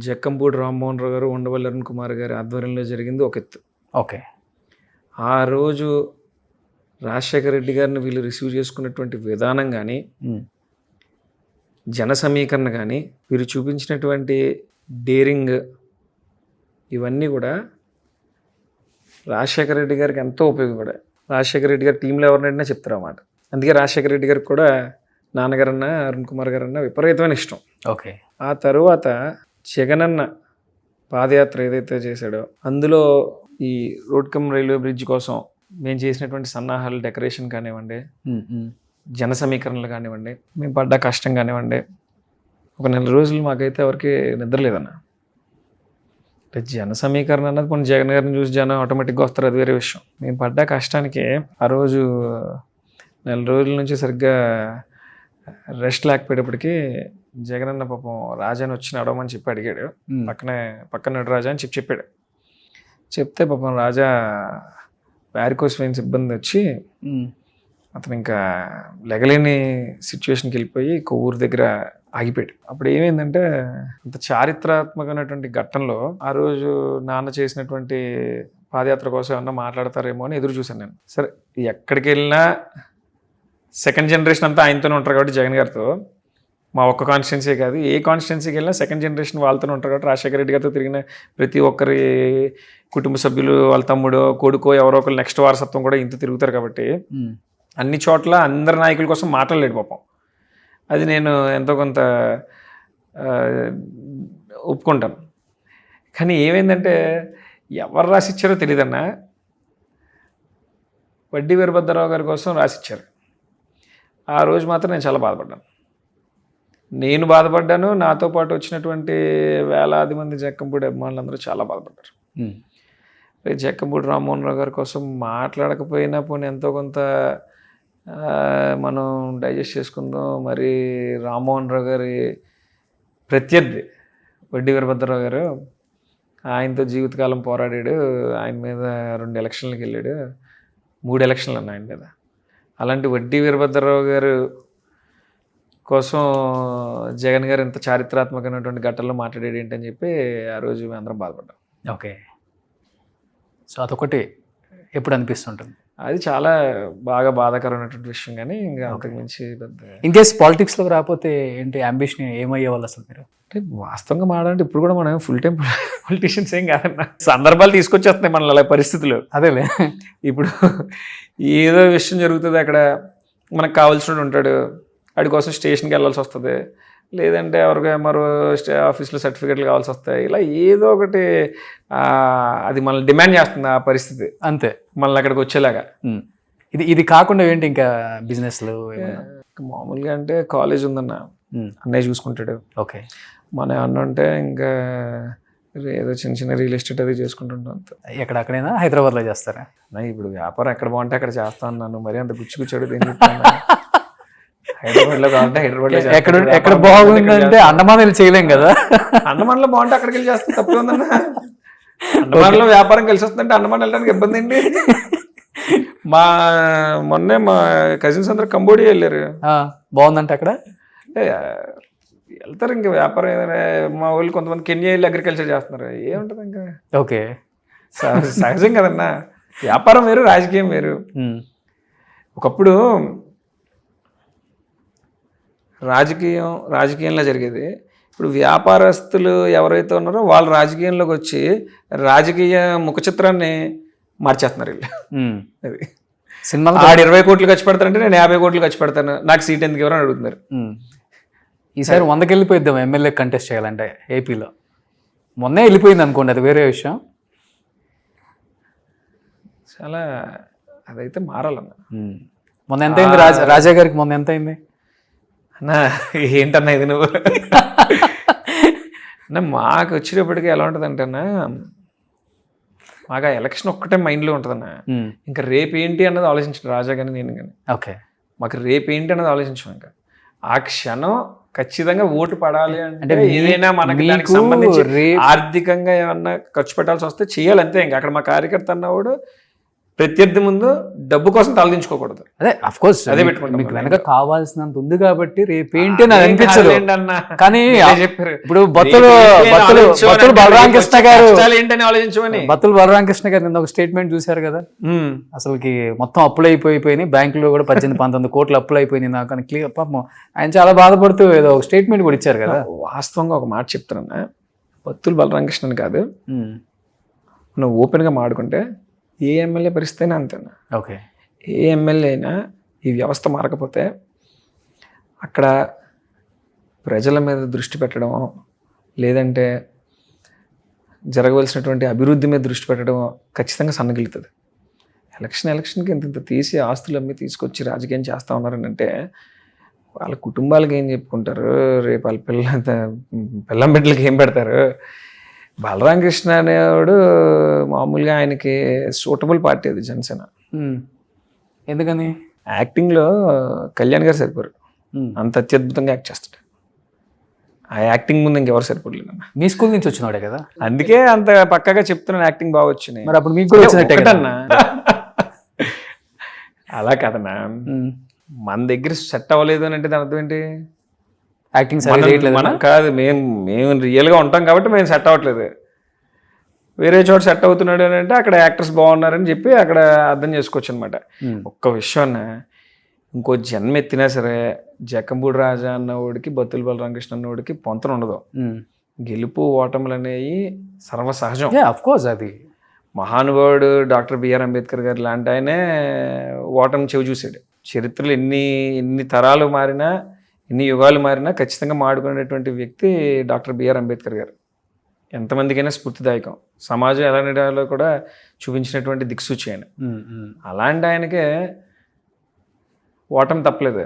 జక్కంపూడి రామ్మోహన్ రావు గారు, ఉండవల్లి అరుణ్ కుమార్ గారి ఆధ్వర్యంలో జరిగింది ఒక ఎత్తు. ఓకే, ఆ రోజు రాజశేఖర రెడ్డి గారిని వీళ్ళు రిసీవ్ చేసుకున్నటువంటి విధానం కానీ, జన సమీకరణ కానీ, వీరు చూపించినటువంటి డేరింగ్, ఇవన్నీ కూడా రాజశేఖర రెడ్డి గారికి ఎంతో ఉపయోగపడాయి. రాజశేఖర రెడ్డి గారి టీంలో ఎవరినైనా చెప్తారు అన్నమాట. అందుకే రాజశేఖర రెడ్డి గారికి కూడా నాన్నగారన్నా అరుణ్ కుమార్ గారన్నా విపరీతమైన ఇష్టం. ఓకే, ఆ తరువాత జగనన్న పాదయాత్ర ఏదైతే చేశాడో అందులో ఈ రోడ్ కమ్ రైల్వే బ్రిడ్జ్ కోసం మేము చేసినటువంటి సన్నాహాలు, డెకరేషన్ కానివ్వండి, జన సమీకరణలు కానివ్వండి, మేము పడ్డ కష్టం కానివ్వండి, ఒక 4 రోజులు మాకైతే ఎవరికి నిద్ర లేదన్న. అంటే జన సమీకరణ అన్నది కొన్ని జగన్ గారిని చూసి జనం ఆటోమేటిక్గా వస్తారు, అది వేరే విషయం. మేము పడ్డ కష్టానికి ఆ రోజు 4 రోజుల నుంచి సరిగ్గా రెస్ట్ లేకపోయేటప్పటికి జగనన్న పాపం రాజాని వచ్చి నడవమని చెప్పి అడిగాడు. పక్కన రాజా అని చెప్పాడు. చెప్తే పాపం రాజా వ్యారికోస్ వెయిన్స్ ఇబ్బంది వచ్చి అతను ఇంకా లెగలేని సిచ్యువేషన్కి వెళ్ళిపోయి కొవ్వూరు దగ్గర ఆగిపోయాడు. అప్పుడు ఏమైందంటే, అంత చారిత్రాత్మకమైనటువంటి ఘట్టంలో ఆ రోజు నాన్న చేసినటువంటి పాదయాత్ర కోసం ఏమన్నా మాట్లాడతారేమో అని ఎదురు చూశాను నేను. సరే, ఎక్కడికి వెళ్ళినా సెకండ్ జనరేషన్ అంతా ఆయనతోనే ఉంటారు కాబట్టి జగన్ గారితో, మా ఒక్క కాన్స్టిట్యున్సీ కాదు ఏ కాన్స్టిట్యున్సీకి వెళ్ళినా సెకండ్ జనరేషన్ వాళ్ళతోనే ఉంటారు కాబట్టి రాజశేఖర రెడ్డి గారితో తిరిగిన ప్రతి ఒక్కరి కుటుంబ సభ్యులు, వాళ్ళ తమ్ముడో కొడుకో ఎవరో ఒకరు నెక్స్ట్ వారసత్వం కూడా ఇంత తిరుగుతారు కాబట్టి అన్ని చోట్ల అందరి నాయకుల కోసం మాట్లాడలేడు పాపం. అది నేను ఎంతో కొంత ఒప్పుకుంటాను. కానీ ఏమైందంటే, ఎవరు రాసిచ్చారో తెలియదన్నా, వడ్డీ వీరభద్రరావు గారి కోసం రాసిచ్చారు. ఆ రోజు మాత్రం నేను చాలా బాధపడ్డాను. నేను బాధపడ్డాను, నాతో పాటు వచ్చినటువంటి వేలాది మంది జక్కంపూడి అభిమానులందరూ చాలా బాధపడ్డారు. జక్కంపూడి రామ్మోహన్ రావు గారి కోసం మాట్లాడకపోయినా పోనీ ఎంతో కొంత మనం డైజెస్ట్ చేసుకుందాం. మరి రామ్మోహన్ రావు గారి ప్రత్యర్థి వడ్డీ వీరభద్రరావు గారు, ఆయనతో జీవితకాలం పోరాడాడు, ఆయన మీద 2 ఎలక్షన్లకు వెళ్ళాడు, 3 ఎలక్షన్లు ఉన్నాయి ఆయన మీద. అలాంటి వడ్డీ వీరభద్రరావు గారు కోసం జగన్ గారు ఇంత చారిత్రాత్మకమైనటువంటి ఘట్టంలో మాట్లాడాడు ఏంటని చెప్పి ఆ రోజు మేము అందరం బాధపడ్డాం. ఓకే, సో అదొకటి ఎప్పుడు అనిపిస్తుంటుంది. అది చాలా బాగా బాధాకరమైనటువంటి విషయం, కానీ ఇంకా అంతకు మించి పెద్ద. ఇన్ కేస్ పాలిటిక్స్లోకి రాకపోతే ఏంటి అంబిషన్ ఏమయ్యే వాళ్ళు అసలు మీరు? అంటే వాస్తవంగా మాట్లాడంటే ఇప్పుడు కూడా మనం ఫుల్ టైం పొలిటీషియన్స్ ఏం కాదన్న, సందర్భాలు తీసుకొచ్చేస్తున్నాయి మన అలా పరిస్థితులు. అదేలే, ఇప్పుడు ఏదో విషయం జరుగుతుంది, అక్కడ మనకు కావాల్సిన ఉంటాడు, వాడి కోసం స్టేషన్కి వెళ్ళాల్సి వస్తుంది, లేదంటే ఎవరికి మరో ఆఫీస్లో సర్టిఫికెట్లు కావాల్సి వస్తాయి. ఇలా ఏదో ఒకటి అది మనల్ని డిమాండ్ చేస్తుంది ఆ పరిస్థితి, అంతే మనల్ని అక్కడికి వచ్చేలాగా. ఇది కాకుండా ఏంటి ఇంకా బిజినెస్లు? మామూలుగా అంటే కాలేజ్ ఉందన్న, అన్నయ్య చూసుకుంటాడు. ఓకే, మన అన్న అంటే ఇంకా ఏదో చిన్న చిన్న రియల్ ఎస్టేట్ అది చేసుకుంటుంటాం అంత. ఎక్కడైనా హైదరాబాద్లో చేస్తారా? ఇప్పుడు వ్యాపారం ఎక్కడ బాగుంటే అక్కడ చేస్తా అన్నాను, మరి అంత గుచ్చుకుచ్చాడు దేని హైదరాబాద్లో కావాలంటే హైదరాబాద్లో ఎక్కడ బాగుందంటే అండమాన్ చేయలేం కదా. అండమాన్లో బాగుంటే అక్కడికి వెళ్ళి చేస్తే తప్పే ఉందన్న. అండమాన్లో వ్యాపారం కలిసి వస్తుందంటే అండమాన్ వెళ్ళడానికి ఇబ్బంది ఏంటి? మొన్నే మా కజిన్స్ అందరూ కంబోడియా వెళ్ళారు, బాగుందంటే అక్కడ వెళ్తారు. ఇంకా వ్యాపారం ఏదైనా మా వాళ్ళు కొంతమంది కెన్యా వెళ్ళి అగ్రికల్చర్ చేస్తున్నారు, ఏముంటుంది ఇంకా. ఓకే, సహజం కదన్నా, వ్యాపారం వేరు రాజకీయం వేరు. ఒకప్పుడు రాజకీయంలో జరిగేది, ఇప్పుడు వ్యాపారస్తులు ఎవరైతే ఉన్నారో వాళ్ళు రాజకీయంలోకి వచ్చి రాజకీయ ముఖ చిత్రాన్ని మార్చేస్తున్నారు వీళ్ళు. అది సినిమాలో 20 కోట్లు ఖర్చు పెడతారంటే నేను 50 కోట్లు ఖర్చు పెడతాను, నాకు సీట్ ఎందుకు ఎవరైనా అడుగుతున్నారు. ఈసారి 100కి వెళ్ళిపోయిద్దాం ఎమ్మెల్యే కంటెస్ట్ చేయాలంటే ఏపీలో. మొన్నే వెళ్ళిపోయింది అనుకోండి, అది వేరే విషయం. చాలా అదైతే మారాలన్న. మొన్న ఎంత అయింది రాజా గారికి? మొన్న ఎంత అయింది అన్నా? ఏంటన్నా ఇది నువ్వు అన్న, మాకు వచ్చేటప్పటికి ఎలా ఉంటుందంటే అన్న, మాకు ఆ ఎలక్షన్ ఒక్కటే మైండ్లో ఉంటుందన్న. ఇంకా రేపు ఏంటి అన్నది ఆలోచించండి రాజా కానీ నేను కానీ. ఓకే, మాకు రేపు ఏంటి అన్నది ఆలోచించాం. ఇంకా ఆ క్షణం ఖచ్చితంగా ఓటు పడాలి అంటే ఏదైనా మనకి దానికి సంబంధించి ఆర్థికంగా ఏమన్నా ఖర్చు పెట్టాల్సి వస్తే చేయాలి అంతే. ఇంకా అక్కడ మా కార్యకర్త అన్నవాడు ప్రత్యర్థి ముందు డబ్బు కోసం తలదించుకోకూడదు. అదే అఫ్ కోర్స్ అదే పెట్టుకుంటాం. మీకు వెనక కావాల్సినంత ఉంది కాబట్టి రేపేంటి అని అనిపించదు. కానీ చెప్పారు ఇప్పుడు బత్తులు బలరామకృష్ణ గారు ఏంటని ఆలోచించమని, బత్తులు బలరామకృష్ణ గారు నిన్న ఒక స్టేట్మెంట్ చూశారు కదా, అసలుకి మొత్తం అప్పులు అయిపోయినాయి, బ్యాంకులో కూడా 18-19 కోట్లు అప్పులు అయిపోయినాయి నాకు అని క్లియర్. పాపం ఆయన చాలా బాధపడుతూ ఏదో ఒక స్టేట్మెంట్ కూడా ఇచ్చారు కదా. వాస్తవంగా ఒక మాట చెప్తానన్నా, బత్తులు బలరామకృష్ణని కాదు, నువ్వు ఓపెన్గా మాడుకుంటే ఏ ఎమ్మెల్యే పరిస్థితి అయినా అంతేనా. ఓకే, ఏ ఎమ్మెల్యే అయినా ఈ వ్యవస్థ మారకపోతే అక్కడ ప్రజల మీద దృష్టి పెట్టడం, లేదంటే జరగవలసినటువంటి అభివృద్ధి మీద దృష్టి పెట్టడం ఖచ్చితంగా సన్నగిలుతుంది. ఎలక్షన్కి ఇంత తీసి ఆస్తులు అమ్మి తీసుకొచ్చి రాజకీయం చేస్తూ ఉన్నారని అంటే వాళ్ళ కుటుంబాలకి ఏం చెప్పుకుంటారు, రేపు వాళ్ళ పిల్లం బిడ్డలకి ఏం పెడతారు. బలరామకృష్ణ అనేవాడు మామూలుగా ఆయనకి సూటబుల్ పార్టీ అది జనసేన. ఎందుకని? యాక్టింగ్లో కళ్యాణ్ గారు సరిపోరు, అంత అత్యద్భుతంగా యాక్ట్ చేస్తాడు. ఆ యాక్టింగ్ ముందు ఇంకెవరు సరిపోలేదు అన్న. మీ స్కూల్ నుంచి వచ్చినవాడే కదా, అందుకే అంత పక్కగా చెప్తున్నాను యాక్టింగ్ బాగా వచ్చినాయి. మరి అప్పుడు మీకు కూడా వచ్చినట్టేనా? అలా కదన్నా, మన దగ్గర సెట్ అవ్వలేదు అని అంటే దాని అర్థం ఏంటి? యాక్టింగ్ మనం కాదు, మేము రియల్గా ఉంటాం కాబట్టి మేము సెట్ అవ్వట్లేదు. వేరే చోట సెట్ అవుతున్నాడు అని అంటే అక్కడ యాక్టర్స్ బాగున్నారని చెప్పి అక్కడ అర్థం చేసుకోవచ్చు అనమాట. ఒక్క విషయం, ఇంకో జన్మ ఎత్తినా సరే జక్కంపూడి రాజా అన్నవాడికి బత్తుల బలరామకృష్ణ అన్నవాడికి పొంతన ఉండదు. గెలుపు ఓటములు అనేవి సర్వసహజం. అఫ్కోర్స్ అది మహానుభావుడు డాక్టర్ బిఆర్ అంబేద్కర్ గారు లాంటి ఆయనే ఓటమి చెవి చూశాడు. చరిత్రలు ఎన్ని తరాలు మారినా, ఎన్ని యుగాలు మారినా ఖచ్చితంగా మాడుకునేటువంటి వ్యక్తి డాక్టర్ బిఆర్ అంబేద్కర్ గారు. ఎంతమందికైనా స్ఫూర్తిదాయకం, సమాజం ఎలా నడాలో కూడా చూపించినటువంటి దిక్సూచి ఆయన. అలాంటి ఆయనకే ఓటమి తప్పలేదు.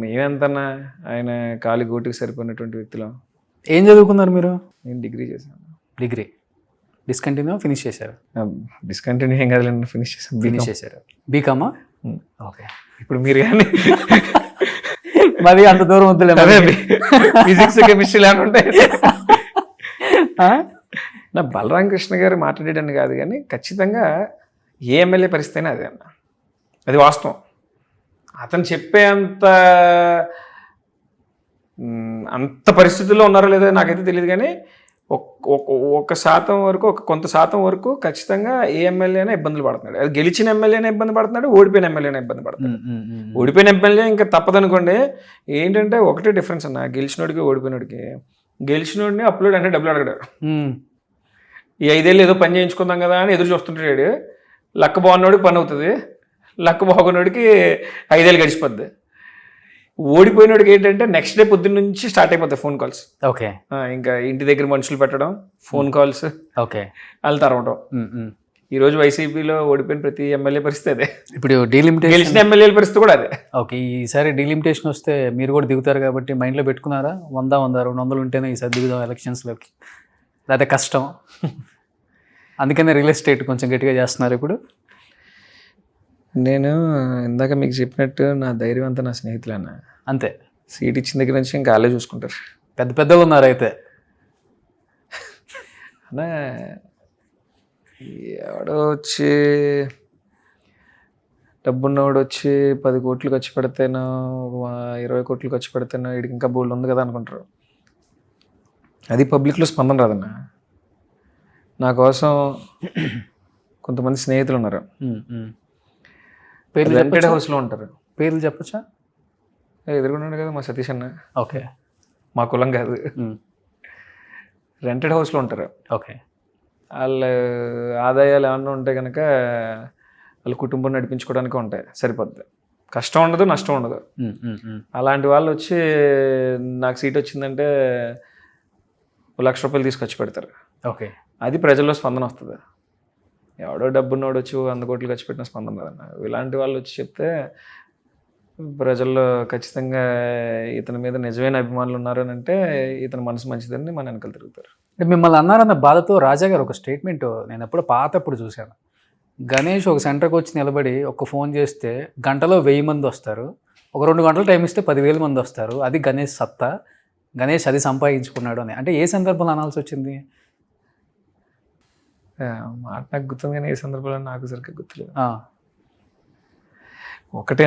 మేమెంతన్నా ఆయన కాలి గోటికి సరిపోయినటువంటి వ్యక్తులు. ఏం చదువుకున్నారు మీరు? నేను డిగ్రీ చేశాను. డిగ్రీ డిస్కంటిన్యూ ఫినిష్ చేశారు? డిస్కంటిన్యూ ఏం కాదులేండి, ఫినిష్ చేశాను. ఫినిష్ చేశారు. బీకామా? ఓకే. ఇప్పుడు మీరు కానీ మరి అంత దూరం వద్దులే. ఫిజిక్స్ కెమిస్ట్రీ లేకుంటే నా బలరామ కృష్ణ గారు మాట్లాడేటని కాదు, కానీ ఖచ్చితంగా ఏ ఎమ్మెల్యే పరిస్థితి అయినా అదే అన్న, అది వాస్తవం. అతను చెప్పే అంత పరిస్థితుల్లో ఉన్నారో లేదో నాకైతే తెలియదు, కానీ ఒక శాతం వరకు, కొంత శాతం వరకు ఖచ్చితంగా ఏ ఎమ్మెల్యే అయినా ఇబ్బందులు పడుతున్నాడు. అది గెలిచిన ఎమ్మెల్యేనే ఇబ్బంది పడుతున్నాడు, ఓడిపోయిన ఎమ్మెల్యేనే ఇబ్బంది పడుతున్నాడు. ఓడిపోయిన ఎమ్మెల్యే ఇంకా తప్పదనుకోండి. ఏంటంటే ఒకటే డిఫరెన్స్ అన్న, గెలిచినోడికి ఓడిపోయినోడికి. గెలిచినోడిని అప్లోడ్ అంటే డబ్బులు అడగడాడు. ఈ 5 ఏళ్ళు ఏదో పని చేయించుకుందాం కదా అని ఎదురు చూస్తుంటాడు. లక్క బాగున్నోడికి పని అవుతుంది, లక్క బాగున్నోడికి 5 ఏళ్ళు గడిచిపోద్ది. ఓడిపోయినోడికి ఏంటంటే నెక్స్ట్ డే పొద్దున్న నుంచి స్టార్ట్ అయిపోతాయి ఫోన్ కాల్స్. ఓకే. ఇంకా ఇంటి దగ్గర మనుషులు పెట్టడం, ఫోన్ కాల్స్, ఓకే, వాళ్ళు తరవడం. ఈరోజు వైసీపీలో ఓడిపోయిన ప్రతి ఎమ్మెల్యే పరిస్థితి అదే. ఇప్పుడు డీలిమిటేషన్, గెలిచిన ఎమ్మెల్యేల పరిస్థితి కూడా అదే. ఓకే. ఈసారి డీలిమిటేషన్ వస్తే మీరు కూడా దిగుతారు కాబట్టి మైండ్లో పెట్టుకున్నారా? 100, 200 ఉంటేనే ఈసారి దిగుదాం ఎలక్షన్స్లోకి, అదే కష్టం. అందుకనే రియల్ ఎస్టేట్ కొంచెం గట్టిగా చేస్తున్నారు ఇప్పుడు. నేను ఇందాక మీకు చెప్పినట్టు నా ధైర్యం అంతా నా స్నేహితులన్న. అంతే. సీట్ ఇచ్చిన దగ్గర నుంచి ఇంకా వాళ్ళే చూసుకుంటారు. పెద్ద పెద్దలు ఉన్నారు అయితే. అన్నా ఎవడో వచ్చి డబ్బున్నవాడు వచ్చి 10 కోట్లు ఖర్చు పెడితేనో 20 కోట్లు ఖర్చు పెడితేనో వీడికి ఇంకా బోల్డ్ ఉంది కదా అనుకుంటారు. అది పబ్లిక్లో స్పందన రాదన్న. నా కోసం కొంతమంది స్నేహితులు ఉన్నారు, రెంటెడ్ హౌస్లో ఉంటారు. పేర్లు చెప్పచ్చా? ఎదురుకున్నాడు కదా మా సతీష్ అన్న. ఓకే. మా కులం కాదు, రెంటెడ్ హౌస్లో ఉంటారు. ఓకే. వాళ్ళ ఆదాయాలు ఏమన్నా ఉంటే కనుక వాళ్ళ కుటుంబం నడిపించుకోవడానికి ఉంటాయి, సరిపోద్ది. కష్టం ఉండదు, నష్టం ఉండదు. అలాంటి వాళ్ళు వచ్చి నాకు సీట్ వచ్చిందంటే 1 లక్ష రూపాయలు తీసుకొచ్చి పెడతారు. ఓకే. అది ప్రజల్లో స్పందన వస్తుంది. ఎవడో డబ్బున్నోడు వచ్చి 100 కోట్లు ఖర్చు పెట్టిన స్పందన కదన్న. ఇలాంటి వాళ్ళు వచ్చి చెప్తే ప్రజల్లో ఖచ్చితంగా ఇతని మీద నిజమైన అభిమానులు ఉన్నారు అని అంటే ఇతని మనసు మంచిదని మన వెనకాల తిరుగుతారు. అంటే మిమ్మల్ని అన్నారన్న బాధతో రాజా గారు ఒక స్టేట్మెంట్ నేను ఎప్పుడు పాతప్పుడు చూశాను. గణేష్ ఒక సెంటర్కి వచ్చి నిలబడి ఒక ఫోన్ చేస్తే గంటలో 1000 మంది వస్తారు, ఒక 2 గంటలు టైం ఇస్తే 10,000 మంది వస్తారు, అది గణేష్ సత్తా, గణేష్ అది సంపాదించుకున్నాడు అని. అంటే ఏ సందర్భంలో అనాల్సి వచ్చింది? మాట నాకు గుర్తుంది కానీ ఏ సందర్భంలో నాకు సరిగ్గా గుర్తులేదు. ఒకటే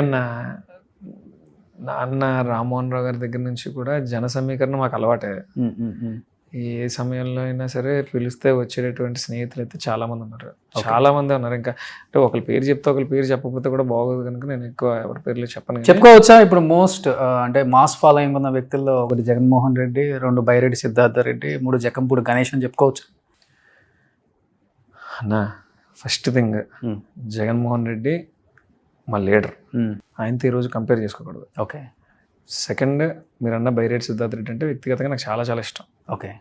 నాన్న రామ్మోహన్ రావు గారి దగ్గర నుంచి కూడా జన సమీకరణ మాకు అలవాటే. ఏ సమయంలో అయినా సరే పిలిస్తే వచ్చేటటువంటి స్నేహితులు అయితే చాలా మంది ఉన్నారు, చాలా మంది ఉన్నారు. ఇంకా అంటే ఒకరి పేరు చెప్తే ఒకరి పేరు చెప్పకపోతే కూడా బాగోదు కనుక నేను ఎక్కువ ఎవరి పేర్లు చెప్పను. చెప్పుకోవచ్చా? ఇప్పుడు మోస్ట్ అంటే మాస్ ఫాలోయింగ్ ఉన్న వ్యక్తుల్లో 1 జగన్మోహన్ రెడ్డి, 2 బైరెడ్డి సిద్ధార్థ రెడ్డి, 3 జకంపూడి గణేష్ అని చెప్పుకోవచ్చు అన్నా. ఫస్ట్ థింగ్ జగన్మోహన్ రెడ్డి మా లీడర్, ఆయనతో ఈరోజు కంపేర్ చేసుకోకూడదు. ఓకే. సెకండ్ మీరన్న బైరెడ్డి సిద్ధార్థ రెడ్డి అంటే వ్యక్తిగతంగా నాకు చాలా చాలా ఇష్టం. ఓకే.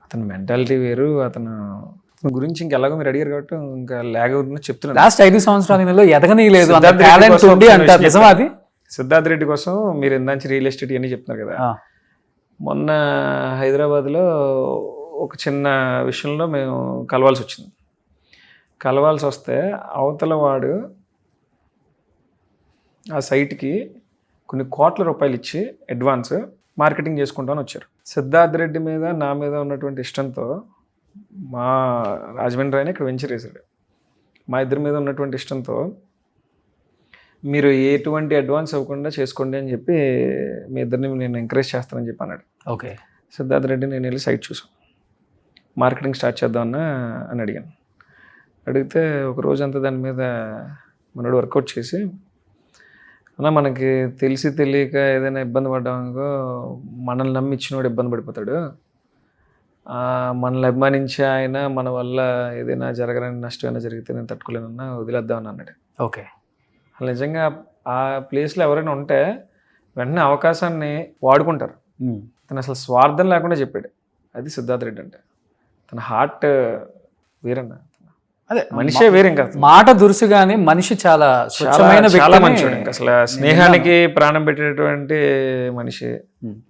అతని మెంటాలిటీ వేరు, అతను గురించి ఇంకెలాగో మీరు అడిగారు కాబట్టి ఇంకా లేక చెప్తున్నాను. లాస్ట్ 5 సంవత్సరాలలో ఎదగనీ లేదు. సిద్ధార్థ రెడ్డి కోసం మీరు ఎందాంచి రియల్ ఎస్టేట్ అని చెప్తున్నారు కదా. మొన్న హైదరాబాద్లో ఒక చిన్న విషయంలో మేము కలవాల్సి వచ్చింది. కలవాల్సి వస్తే అవతల వాడు ఆ సైట్కి కొన్ని కోట్ల రూపాయలు ఇచ్చి అడ్వాన్స్ మార్కెటింగ్ చేసుకుంటామని వచ్చారు. సిద్ధార్థ రెడ్డి మీద నా మీద ఉన్నటువంటి ఇష్టంతో మా రాజమండ్రి ఆయన ఇక్కడ వెంచర్ వేశాడు. మా ఇద్దరి మీద ఉన్నటువంటి ఇష్టంతో మీరు ఎటువంటి అడ్వాన్స్ ఇవ్వకుండా చేసుకోండి అని చెప్పి మీ ఇద్దరిని నేను ఎంకరేజ్ చేస్తానని చెప్పి అన్నాడు. ఓకే. సిద్ధార్థ రెడ్డి నేను వెళ్ళి సైట్ చూసాం, మార్కెటింగ్ స్టార్ట్ చేద్దామన్నా అని అడిగాను. అడిగితే ఒక రోజంతా దాని మీద మనోడు వర్కౌట్ చేసి, అన్నా మనకి తెలిసి తెలియక ఏదైనా ఇబ్బంది పడ్డామనుకో మనల్ని నమ్మి ఇచ్చినోడు ఇబ్బంది పడిపోతాడు, మనల్ని అభిమానించి ఆయన మన వల్ల ఏదైనా జరగని నష్టం అయినా జరిగితే నేను తట్టుకోలేనన్నా వదిలేద్దామని అన్నాడు. ఓకే. అసలు నిజంగా ఆ ప్లేస్లో ఎవరైనా ఉంటే వెంటనే అవకాశాన్ని వాడుకుంటారు. తను అసలు స్వార్థం లేకుండా చెప్పాడు. అది సిద్ధార్థ రెడ్డి అంటే. తన హార్ట్ వేరన్నా. అదే మనిషే వేరే ఇంకా మాట దురుసు గానీ మనిషి చాలా స్వచ్ఛమైన చాలా వ్యక్తి మంచోడు ఇంకా అసలు స్నేహానికి ప్రాణం పెట్టేటువంటి మనిషి.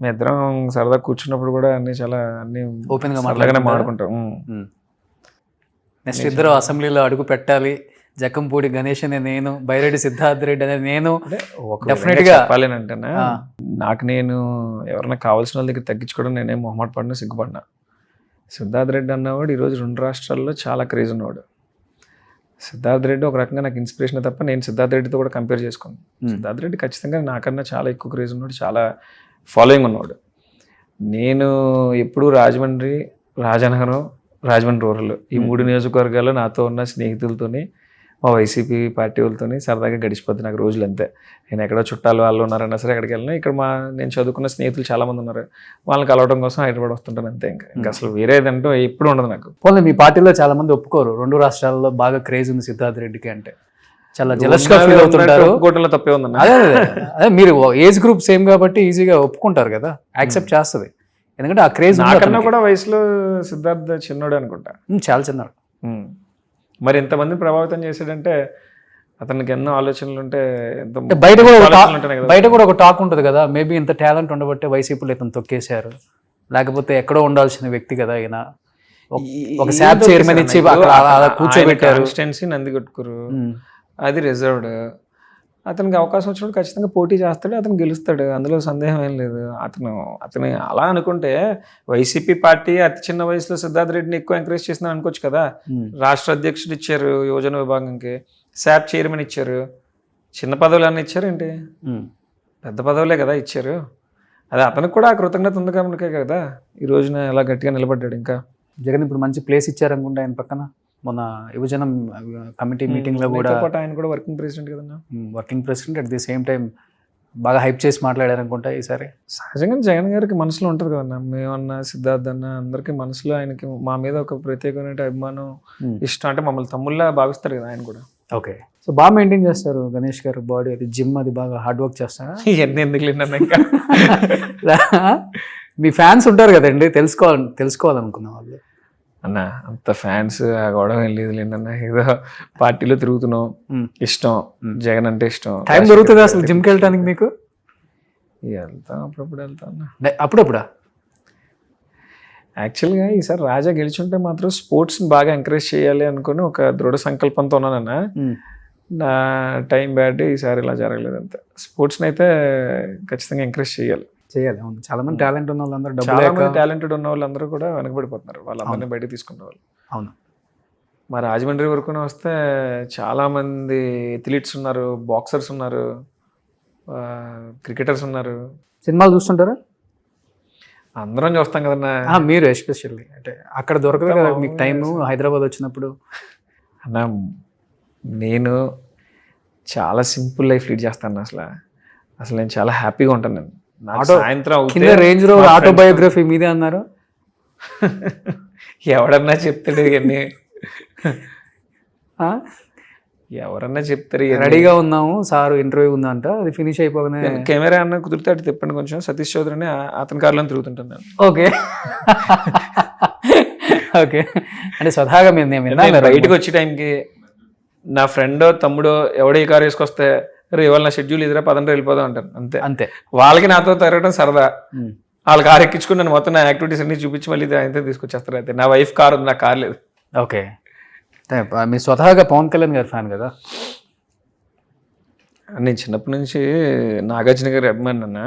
మీ ఇద్దరం సరదా కూర్చున్నప్పుడు కూడా అన్ని ఓపెన్ గా సరదాగానే మాట్లాడుకుంటాం. నెక్స్ట్ ఇద్దరు అసెంబ్లీలో అడుగు పెట్టాలి. జకంపూడి గణేష్ అనే నేను, బైరెడ్డి సిద్ధార్థ్ రెడ్డి అనే నేను. డెఫినెట్ గా చెప్పాలేనంటేనా, నాకు నేను ఎవరైనా కావాల్సిన వాళ్ళ దగ్గర తగ్గించుకోవడం నేనేం మొహమాట పడినా సిగ్గుపడినా. సిద్ధార్థ్ రెడ్డి అన్నవాడు ఈరోజు 2 రాష్ట్రాల్లో చాలా క్రేజ్ ఉన్నవాడు. సిద్ధార్థ్ రెడ్డి ఒక రకంగా నాకు ఇన్స్పిరేషన్ తప్ప నేను సిద్ధార్థ్ రెడ్డితో కూడా కంపేర్ చేసుకున్నాను. సిద్ధార్థ్ రెడ్డి ఖచ్చితంగా నాకన్నా చాలా ఎక్కువ క్రేజ్ ఉన్నాడు, చాలా ఫాలోయింగ్ ఉన్నవాడు. నేను ఎప్పుడు రాజమండ్రి, రాజనగరం, రాజమండ్రి రూరల్ ఈ 3 నియోజకవర్గాల్లో నాతో ఉన్న స్నేహితులతోని, మా వైసీపీ పార్టీ వాళ్ళతోని సరదాగా గడిచిపోద్ది నాకు రోజులు. అంతే. నేను ఎక్కడో చుట్టాలు వాళ్ళు ఉన్నారన్నా సరే ఎక్కడికి వెళ్ళినా, ఇక్కడ నేను చదువుకున్న స్నేహితులు చాలామంది ఉన్నారు, వాళ్ళని కలవడం కోసం హైదరాబాద్ వస్తుంటాను అంతే. ఇంకా అసలు వేరేదంటూ ఎప్పుడు ఉండదు నాకు. పోనీ మీ పార్టీలో చాలా మంది ఒప్పుకోరు 2 రాష్ట్రాల్లో బాగా క్రేజ్ ఉంది సిద్ధార్థ్ రెడ్డికి అంటే, చాలా జెలస్ గా ఫీల్ అవుతుంటారు. ఒప్పుకోవడంలో తప్పే ఉందన్న. అదే మీరు ఏజ్ గ్రూప్ సేమ్ కాబట్టి ఈజీగా ఒప్పుకుంటారు కదా, యాక్సెప్ట్ చేస్తుంది. ఎందుకంటే ఆ క్రేజ్ నాకన్నా కూడా వయసులో సిద్ధార్థ్ చిన్నోడు అనుకుంటా, చాలా చిన్నారు. మరి ఎంతమంది ప్రభావితం చేశాడంటే అతనికి ఎన్నో ఆలోచనలు ఉంటే, బయట కూడా ఒక టాక్ ఉంటుంది కదా, మేబీ ఇంత టాలెంట్ ఉండబట్టే వైసీపీలో ఇతను తొక్కేశారు, లేకపోతే ఎక్కడో ఉండాల్సిన వ్యక్తి కదా ఆయన. ఒక శాప్ చైర్మన్ ఇచ్చి కూర్చోబెట్టారు. నందికొట్కూరు అది రిజర్వ్డ్. అతనికి అవకాశం వచ్చినప్పుడు ఖచ్చితంగా పోటీ చేస్తాడు, అతను గెలుస్తాడు, అందులో సందేహం ఏం లేదు. అతను అలా అనుకుంటే వైసీపీ పార్టీ అతి చిన్న వయసులో సిద్ధార్థ్ రెడ్డిని ఎక్కువ ఎంకరేజ్ చేసిందని అనుకోవచ్చు కదా. రాష్ట్ర అధ్యక్షుడు ఇచ్చారు, యువజన విభాగంకి శాప్ చైర్మన్ ఇచ్చారు, చిన్న పదవులు అన్నీ ఇచ్చారు ఏంటి, పెద్ద పదవులే కదా ఇచ్చారు. అదే అతనికి కూడా కృతజ్ఞత ఉంది కనుకే కదా ఈ రోజున ఎలా గట్టిగా నిలబడ్డాడు. ఇంకా జగన్ ఇప్పుడు మంచి ప్లేస్ ఇచ్చారనుకుంటా ఆయన పక్కన. మొన్న యువజన కమిటీ మీటింగ్ లో కూడా ఆయన కూడా వర్కింగ్ ప్రెసిడెంట్ కదన్నా, working president. At the same time బాగా హైప్ చేసి మాట్లాడారు అనుకుంటా ఈసారి. సహజంగా జగన్ గారికి మనసులో ఉంటుంది కదన్నా, మేమన్నా సిద్ధార్థ్ అన్న అందరికీ మనసులో ఆయనకి మా మీద ఒక ప్రత్యేకమైన అభిమానం, ఇష్టం. అంటే మమ్మల్ని తమ్ముళ్ళ భావిస్తారు కదా ఆయన కూడా. ఓకే. సో బాగా మెయింటైన్ చేస్తారు గణేష్ గారు బాడీ, అది జిమ్ అది బాగా హార్డ్ వర్క్ చేస్తారా? ఇవన్నీ ఎందుకు లేదన్నా ఇంకా మీ ఫ్యాన్స్ ఉంటారు కదండి, తెలుసుకోవాలనుకున్న వాళ్ళు. అన్న అంత ఫ్యాన్స్ గొడవ ఏం లేదు లేదన్న, ఏదో పార్టీలో తిరుగుతున్నాం, ఇష్టం, జగన్ అంటే ఇష్టం. టైం దొరుకుతుంది అసలు జిమ్కి వెళ్ళడానికి మీకు? వెళ్తాం, అప్పుడప్పుడు వెళ్తాం అన్న. అప్పుడప్పుడా? యాక్చువల్గా ఈసారి రాజా గెలిచుంటే మాత్రం స్పోర్ట్స్ని బాగా ఎంకరేజ్ చేయాలి అనుకుని ఒక దృఢ సంకల్పంతో ఉన్నానన్న. నా టైం బ్యాడ్, ఈసారి ఇలా జరగలేదు అంతే. స్పోర్ట్స్ని అయితే ఖచ్చితంగా ఎంకరేజ్ చేయాలి. అవును. చాలా మంది టాలెంట్ ఉన్న వాళ్ళందరూ, చాలా మంది టాలెంటెడ్ ఉన్న వాళ్ళందరూ కూడా వెనకబడిపోతున్నారు, వాళ్ళందరినీ బయటకు తీసుకునే వాళ్ళు. అవును. మా రాజమండ్రి వరకు వస్తే చాలా మంది ఎథ్లీట్స్ ఉన్నారు, బాక్సర్స్ ఉన్నారు, క్రికెటర్స్ ఉన్నారు. సినిమాలు చూస్తుంటారా? అందరం చూస్తాం కదన్నా. మీరు ఎస్పెషల్లీ అంటే అక్కడ దొరకదు కదా మీకు టైము, హైదరాబాద్ వచ్చినప్పుడు. అన్న నేను చాలా సింపుల్ లైఫ్ లీడ్ చేస్తాను. అసలు నేను చాలా హ్యాపీగా ఉంటాను. నేను సాయంత్రం రేంజ్ రోవర్ ఆటోబయోగ్రఫీ మీదే అన్నారు. ఎవడన్నా చెప్తాడు ఇవన్నీ, ఎవరన్నా చెప్తారు. రెడీగా ఉన్నాము సార్, ఇంటర్వ్యూ ఉందంట, అది ఫినిష్ అయిపోగానే కెమెరా అన్న కుదిరితే అటు తిప్పండి కొంచెం, సతీష్ చౌదరి అని అతని కారులో తిరుగుతుంటాను నేను. Okay okay. అంటే స్వతహాగా బయటకు వచ్చే టైంకి నా ఫ్రెండో తమ్ముడో ఎవడో ఈ కారు వేసుకొస్తే, ఇవాళ నా షెడ్యూల్ ఇదిరా పదంటే వెళ్ళిపోదాం అంటాను అంతే. అంతే. వాళ్ళకి నాతో తిరగడం సరదా, వాళ్ళ కారు ఎక్కించుకుని నేను మొత్తం నా యాక్టివిటీస్ అన్ని చూపించి మళ్ళీ అయితే తీసుకొచ్చేస్తారు. అయితే నా వైఫ్ కారు ఉంది, నా కార్ లేదు. ఓకే. మీరు స్వతహాగా పవన్ కళ్యాణ్ గారి ఫ్యాన్ కదా? నేను చిన్నప్పటి నుంచి నాగార్జున గారి అభిమాని అన్న,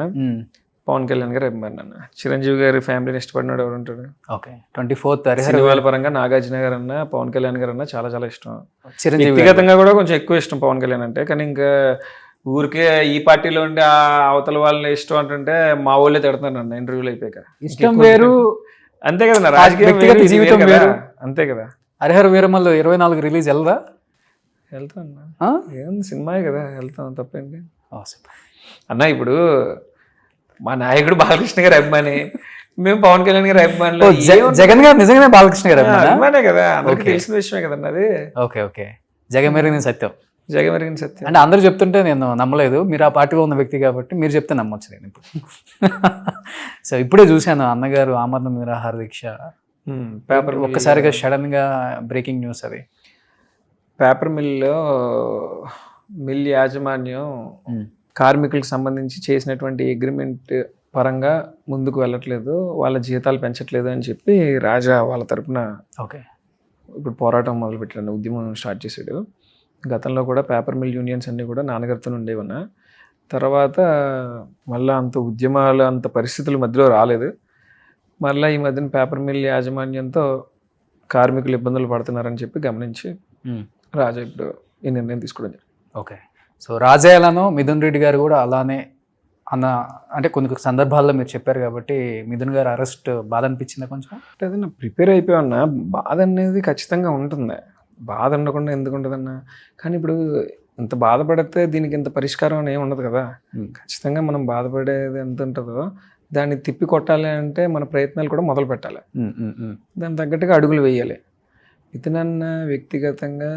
పవన్ కళ్యాణ్ గారి అభిమాని అన్న. చిరంజీవి గారి ఫ్యామిలీని ఇష్టపడినాడు ఎవరు ఉంటాడు? ఓకే. 24th సినిమాల పరంగా నాగార్జున గారు అన్న, పవన్ కళ్యాణ్ గారు అన్న చాలా చాలా ఇష్టం. వ్యక్తిగతంగా కూడా కొంచెం ఎక్కువ ఇష్టం పవన్ కళ్యాణ్ అంటే. కానీ ఇంకా ఊరికే ఈ పార్టీలో ఉండే ఆ అవతల వాళ్ళని ఇష్టం అంటుంటే మా వాళ్ళే తిడతాను అన్న ఇంటర్వ్యూలు అయిపోయాక. ఇష్టం వేరు, అంతే కదా, రాజకీయ జీవితం వేరు, అంతే కదా. హరిహర వీరమల్లు 24 రిలీజ్ వెళ్దా? వెళ్తాం అన్న, ఏం సినిమాయే కదా, వెళ్తాం, తప్పేంటి అన్న. ఇప్పుడు మా నాయకుడు బాలకృష్ణ గారి అభిమాని, మేము పవన్ కళ్యాణ్ గారి అభిమానులు. జగన్ గారు నిజంగానే బాలకృష్ణ గారు అభిమానే కదా, అందరికీ తెలిసిన విషయమే కదన్న అది. Okay okay. జగమెరిగిన సత్యం, జగమెరిగిన సత్యం అంటే అందరూ చెప్తుంటే నేను నమ్మలేదు, మీరు ఆ పార్టీలో ఉన్న వ్యక్తి కాబట్టి మీరు చెప్తే నమ్మొచ్చు నేను ఇప్పుడు. సో ఇప్పుడే చూశాను అన్నగారు ఆమరణ నిరాహార దీక్ష పేపర్, ఒక్కసారిగా సడన్ గా బ్రేకింగ్ న్యూస్ అది. పేపర్ మిల్ యాజమాన్యం కార్మికులకు సంబంధించి చేసినటువంటి అగ్రిమెంట్ పరంగా ముందుకు వెళ్ళట్లేదు, వాళ్ళ జీతాలు పెంచట్లేదు అని చెప్పి రాజా వాళ్ళ తరపున ఓకే ఇప్పుడు పోరాటం మొదలుపెట్టాడు, ఉద్యమం స్టార్ట్ చేశాడు. గతంలో కూడా పేపర్ మిల్ యూనియన్స్ అన్నీ కూడా నాన్నగారితో ఉండేవన్నా. తర్వాత మళ్ళీ అంత ఉద్యమాలు అంత పరిస్థితుల మధ్యలో రాలేదు. మళ్ళీ ఈ మధ్యన పేపర్ మిల్ యాజమాన్యంతో కార్మికులు ఇబ్బందులు పడుతున్నారని చెప్పి గమనించి రాజా ఇప్పుడు ఈ నిర్ణయం తీసుకోవడం జరిగింది. ఓకే. సో రాజా ఎలానో మిథున్ రెడ్డి గారు కూడా అలానే అంటే కొన్ని సందర్భాల్లో మీరు చెప్పారు కాబట్టి మిథున్ గారు అరెస్ట్ బాధ అనిపించిందా కొంచెం? అంటే అది నా ప్రిపేర్ అయిపోయాన్నా, బాధ అనేది ఖచ్చితంగా ఉంటుంది. బాధ ఉండకుండా ఎందుకు ఉంటుందన్నా? కానీ ఇప్పుడు ఇంత బాధపడితే దీనికి ఇంత పరిష్కారం అని ఏమి ఉండదు కదా. ఖచ్చితంగా మనం బాధపడేది ఎంత ఉంటుందో దాన్ని తిప్పి కొట్టాలి అంటే మన ప్రయత్నాలు కూడా మొదలు పెట్టాలి, దానికి తగ్గట్టుగా అడుగులు వేయాలి. ఇతనన్న వ్యక్తిగతంగా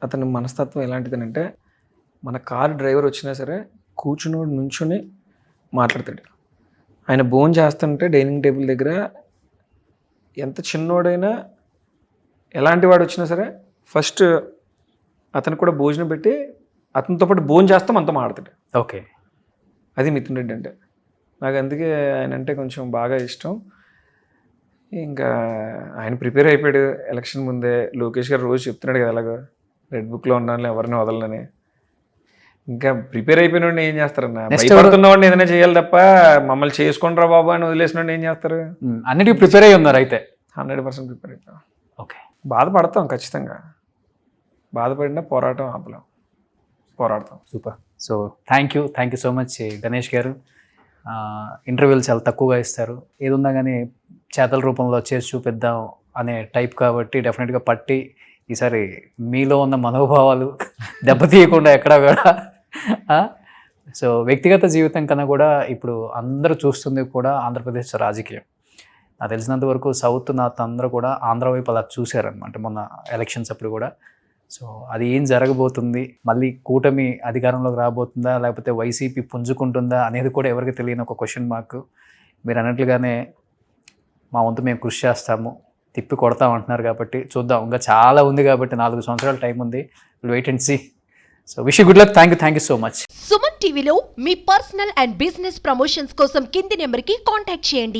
అతని మనస్తత్వం ఎలాంటిదనంటే, మన కారు డ్రైవర్ వచ్చినా సరే కూర్చున్నోడు నుంచుని మాట్లాడతాడు. ఆయన భోజనం చేస్తుంటే డైనింగ్ టేబుల్ దగ్గర ఎంత చిన్నోడైనా ఎలాంటి వాడు వచ్చినా సరే ఫస్ట్ అతనికి కూడా భోజనం పెట్టి అతనితో పాటు భోజనం చేస్తాం అంత మాట్లాడతాడు. ఓకే. అది మిథున్ రెడ్డి అంటే. నాకు అందుకే ఆయన అంటే కొంచెం బాగా ఇష్టం. ఇంకా ఆయన ప్రిపేర్ అయిపోయాడు ఎలక్షన్ ముందే. లోకేష్ గారు రోజు చెప్తున్నాడు కదా ఎలాగో రెడ్ బుక్లో ఉన్నాను ఎవరిని వదలనని. ఇంకా ప్రిపేర్ అయిపోయిన వాడిని ఏం చేస్తారన్న? భయపడుతున్న వాడిని ఏదైనా చేయాలి తప్ప మమ్మల్ని చేసుకుంటారా బాబు అని వదిలేసిన వాడిని ఏం చేస్తారు? అన్నిటికీ ప్రిపేర్ అయ్యి ఉన్నారు అయితే? 100% ప్రిపేర్ అయిపోయాం. ఓకే. బాధపడతాం ఖచ్చితంగా, బాధపడినా పోరాటం ఆపలేం, పోరాడతాం. Super. So thank you so much Ganesh గారు. ఇంటర్వ్యూలు చాలా తక్కువగా ఇస్తారు, ఏది ఉన్నా కానీ చేతల రూపంలో చేసి చూపిద్దాం అనే టైప్ కాబట్టి డెఫినెట్గా పట్టి ఈసారి మీలో ఉన్న మనోభావాలు దెబ్బతీయకుండా ఎక్కడా కూడా. సో వ్యక్తిగత జీవితం కన్నా కూడా ఇప్పుడు అందరూ చూస్తుంది కూడా ఆంధ్రప్రదేశ్ రాజకీయం. నాకు తెలిసినంత వరకు సౌత్ నార్త్ అందరూ కూడా ఆంధ్ర వైపు అలా చూశారనమాట మొన్న ఎలక్షన్స్ అప్పుడు కూడా. సో అది ఏం జరగబోతుంది, మళ్ళీ కూటమి అధికారంలోకి రాబోతుందా లేకపోతే వైసీపీ పుంజుకుంటుందా అనేది కూడా ఎవరికి తెలియని ఒక క్వశ్చన్ మార్క్. మీరు అన్నట్లుగానే మా వంతు మేము కృషి చేస్తాము, తిప్పి కొడతాం అంటున్నారు కాబట్టి చూద్దాం. ఇంకా చాలా ఉంది కాబట్టి 4 సంవత్సరాల టైం ఉంది. Wait and see. So wish you good luck. Thank you so much. Suman టీవీలో మీ పర్సనల్ అండ్ బిజినెస్ ప్రమోషన్స్ కోసం కింది నెంబర్కి కాంటాక్ట్ చేయండి.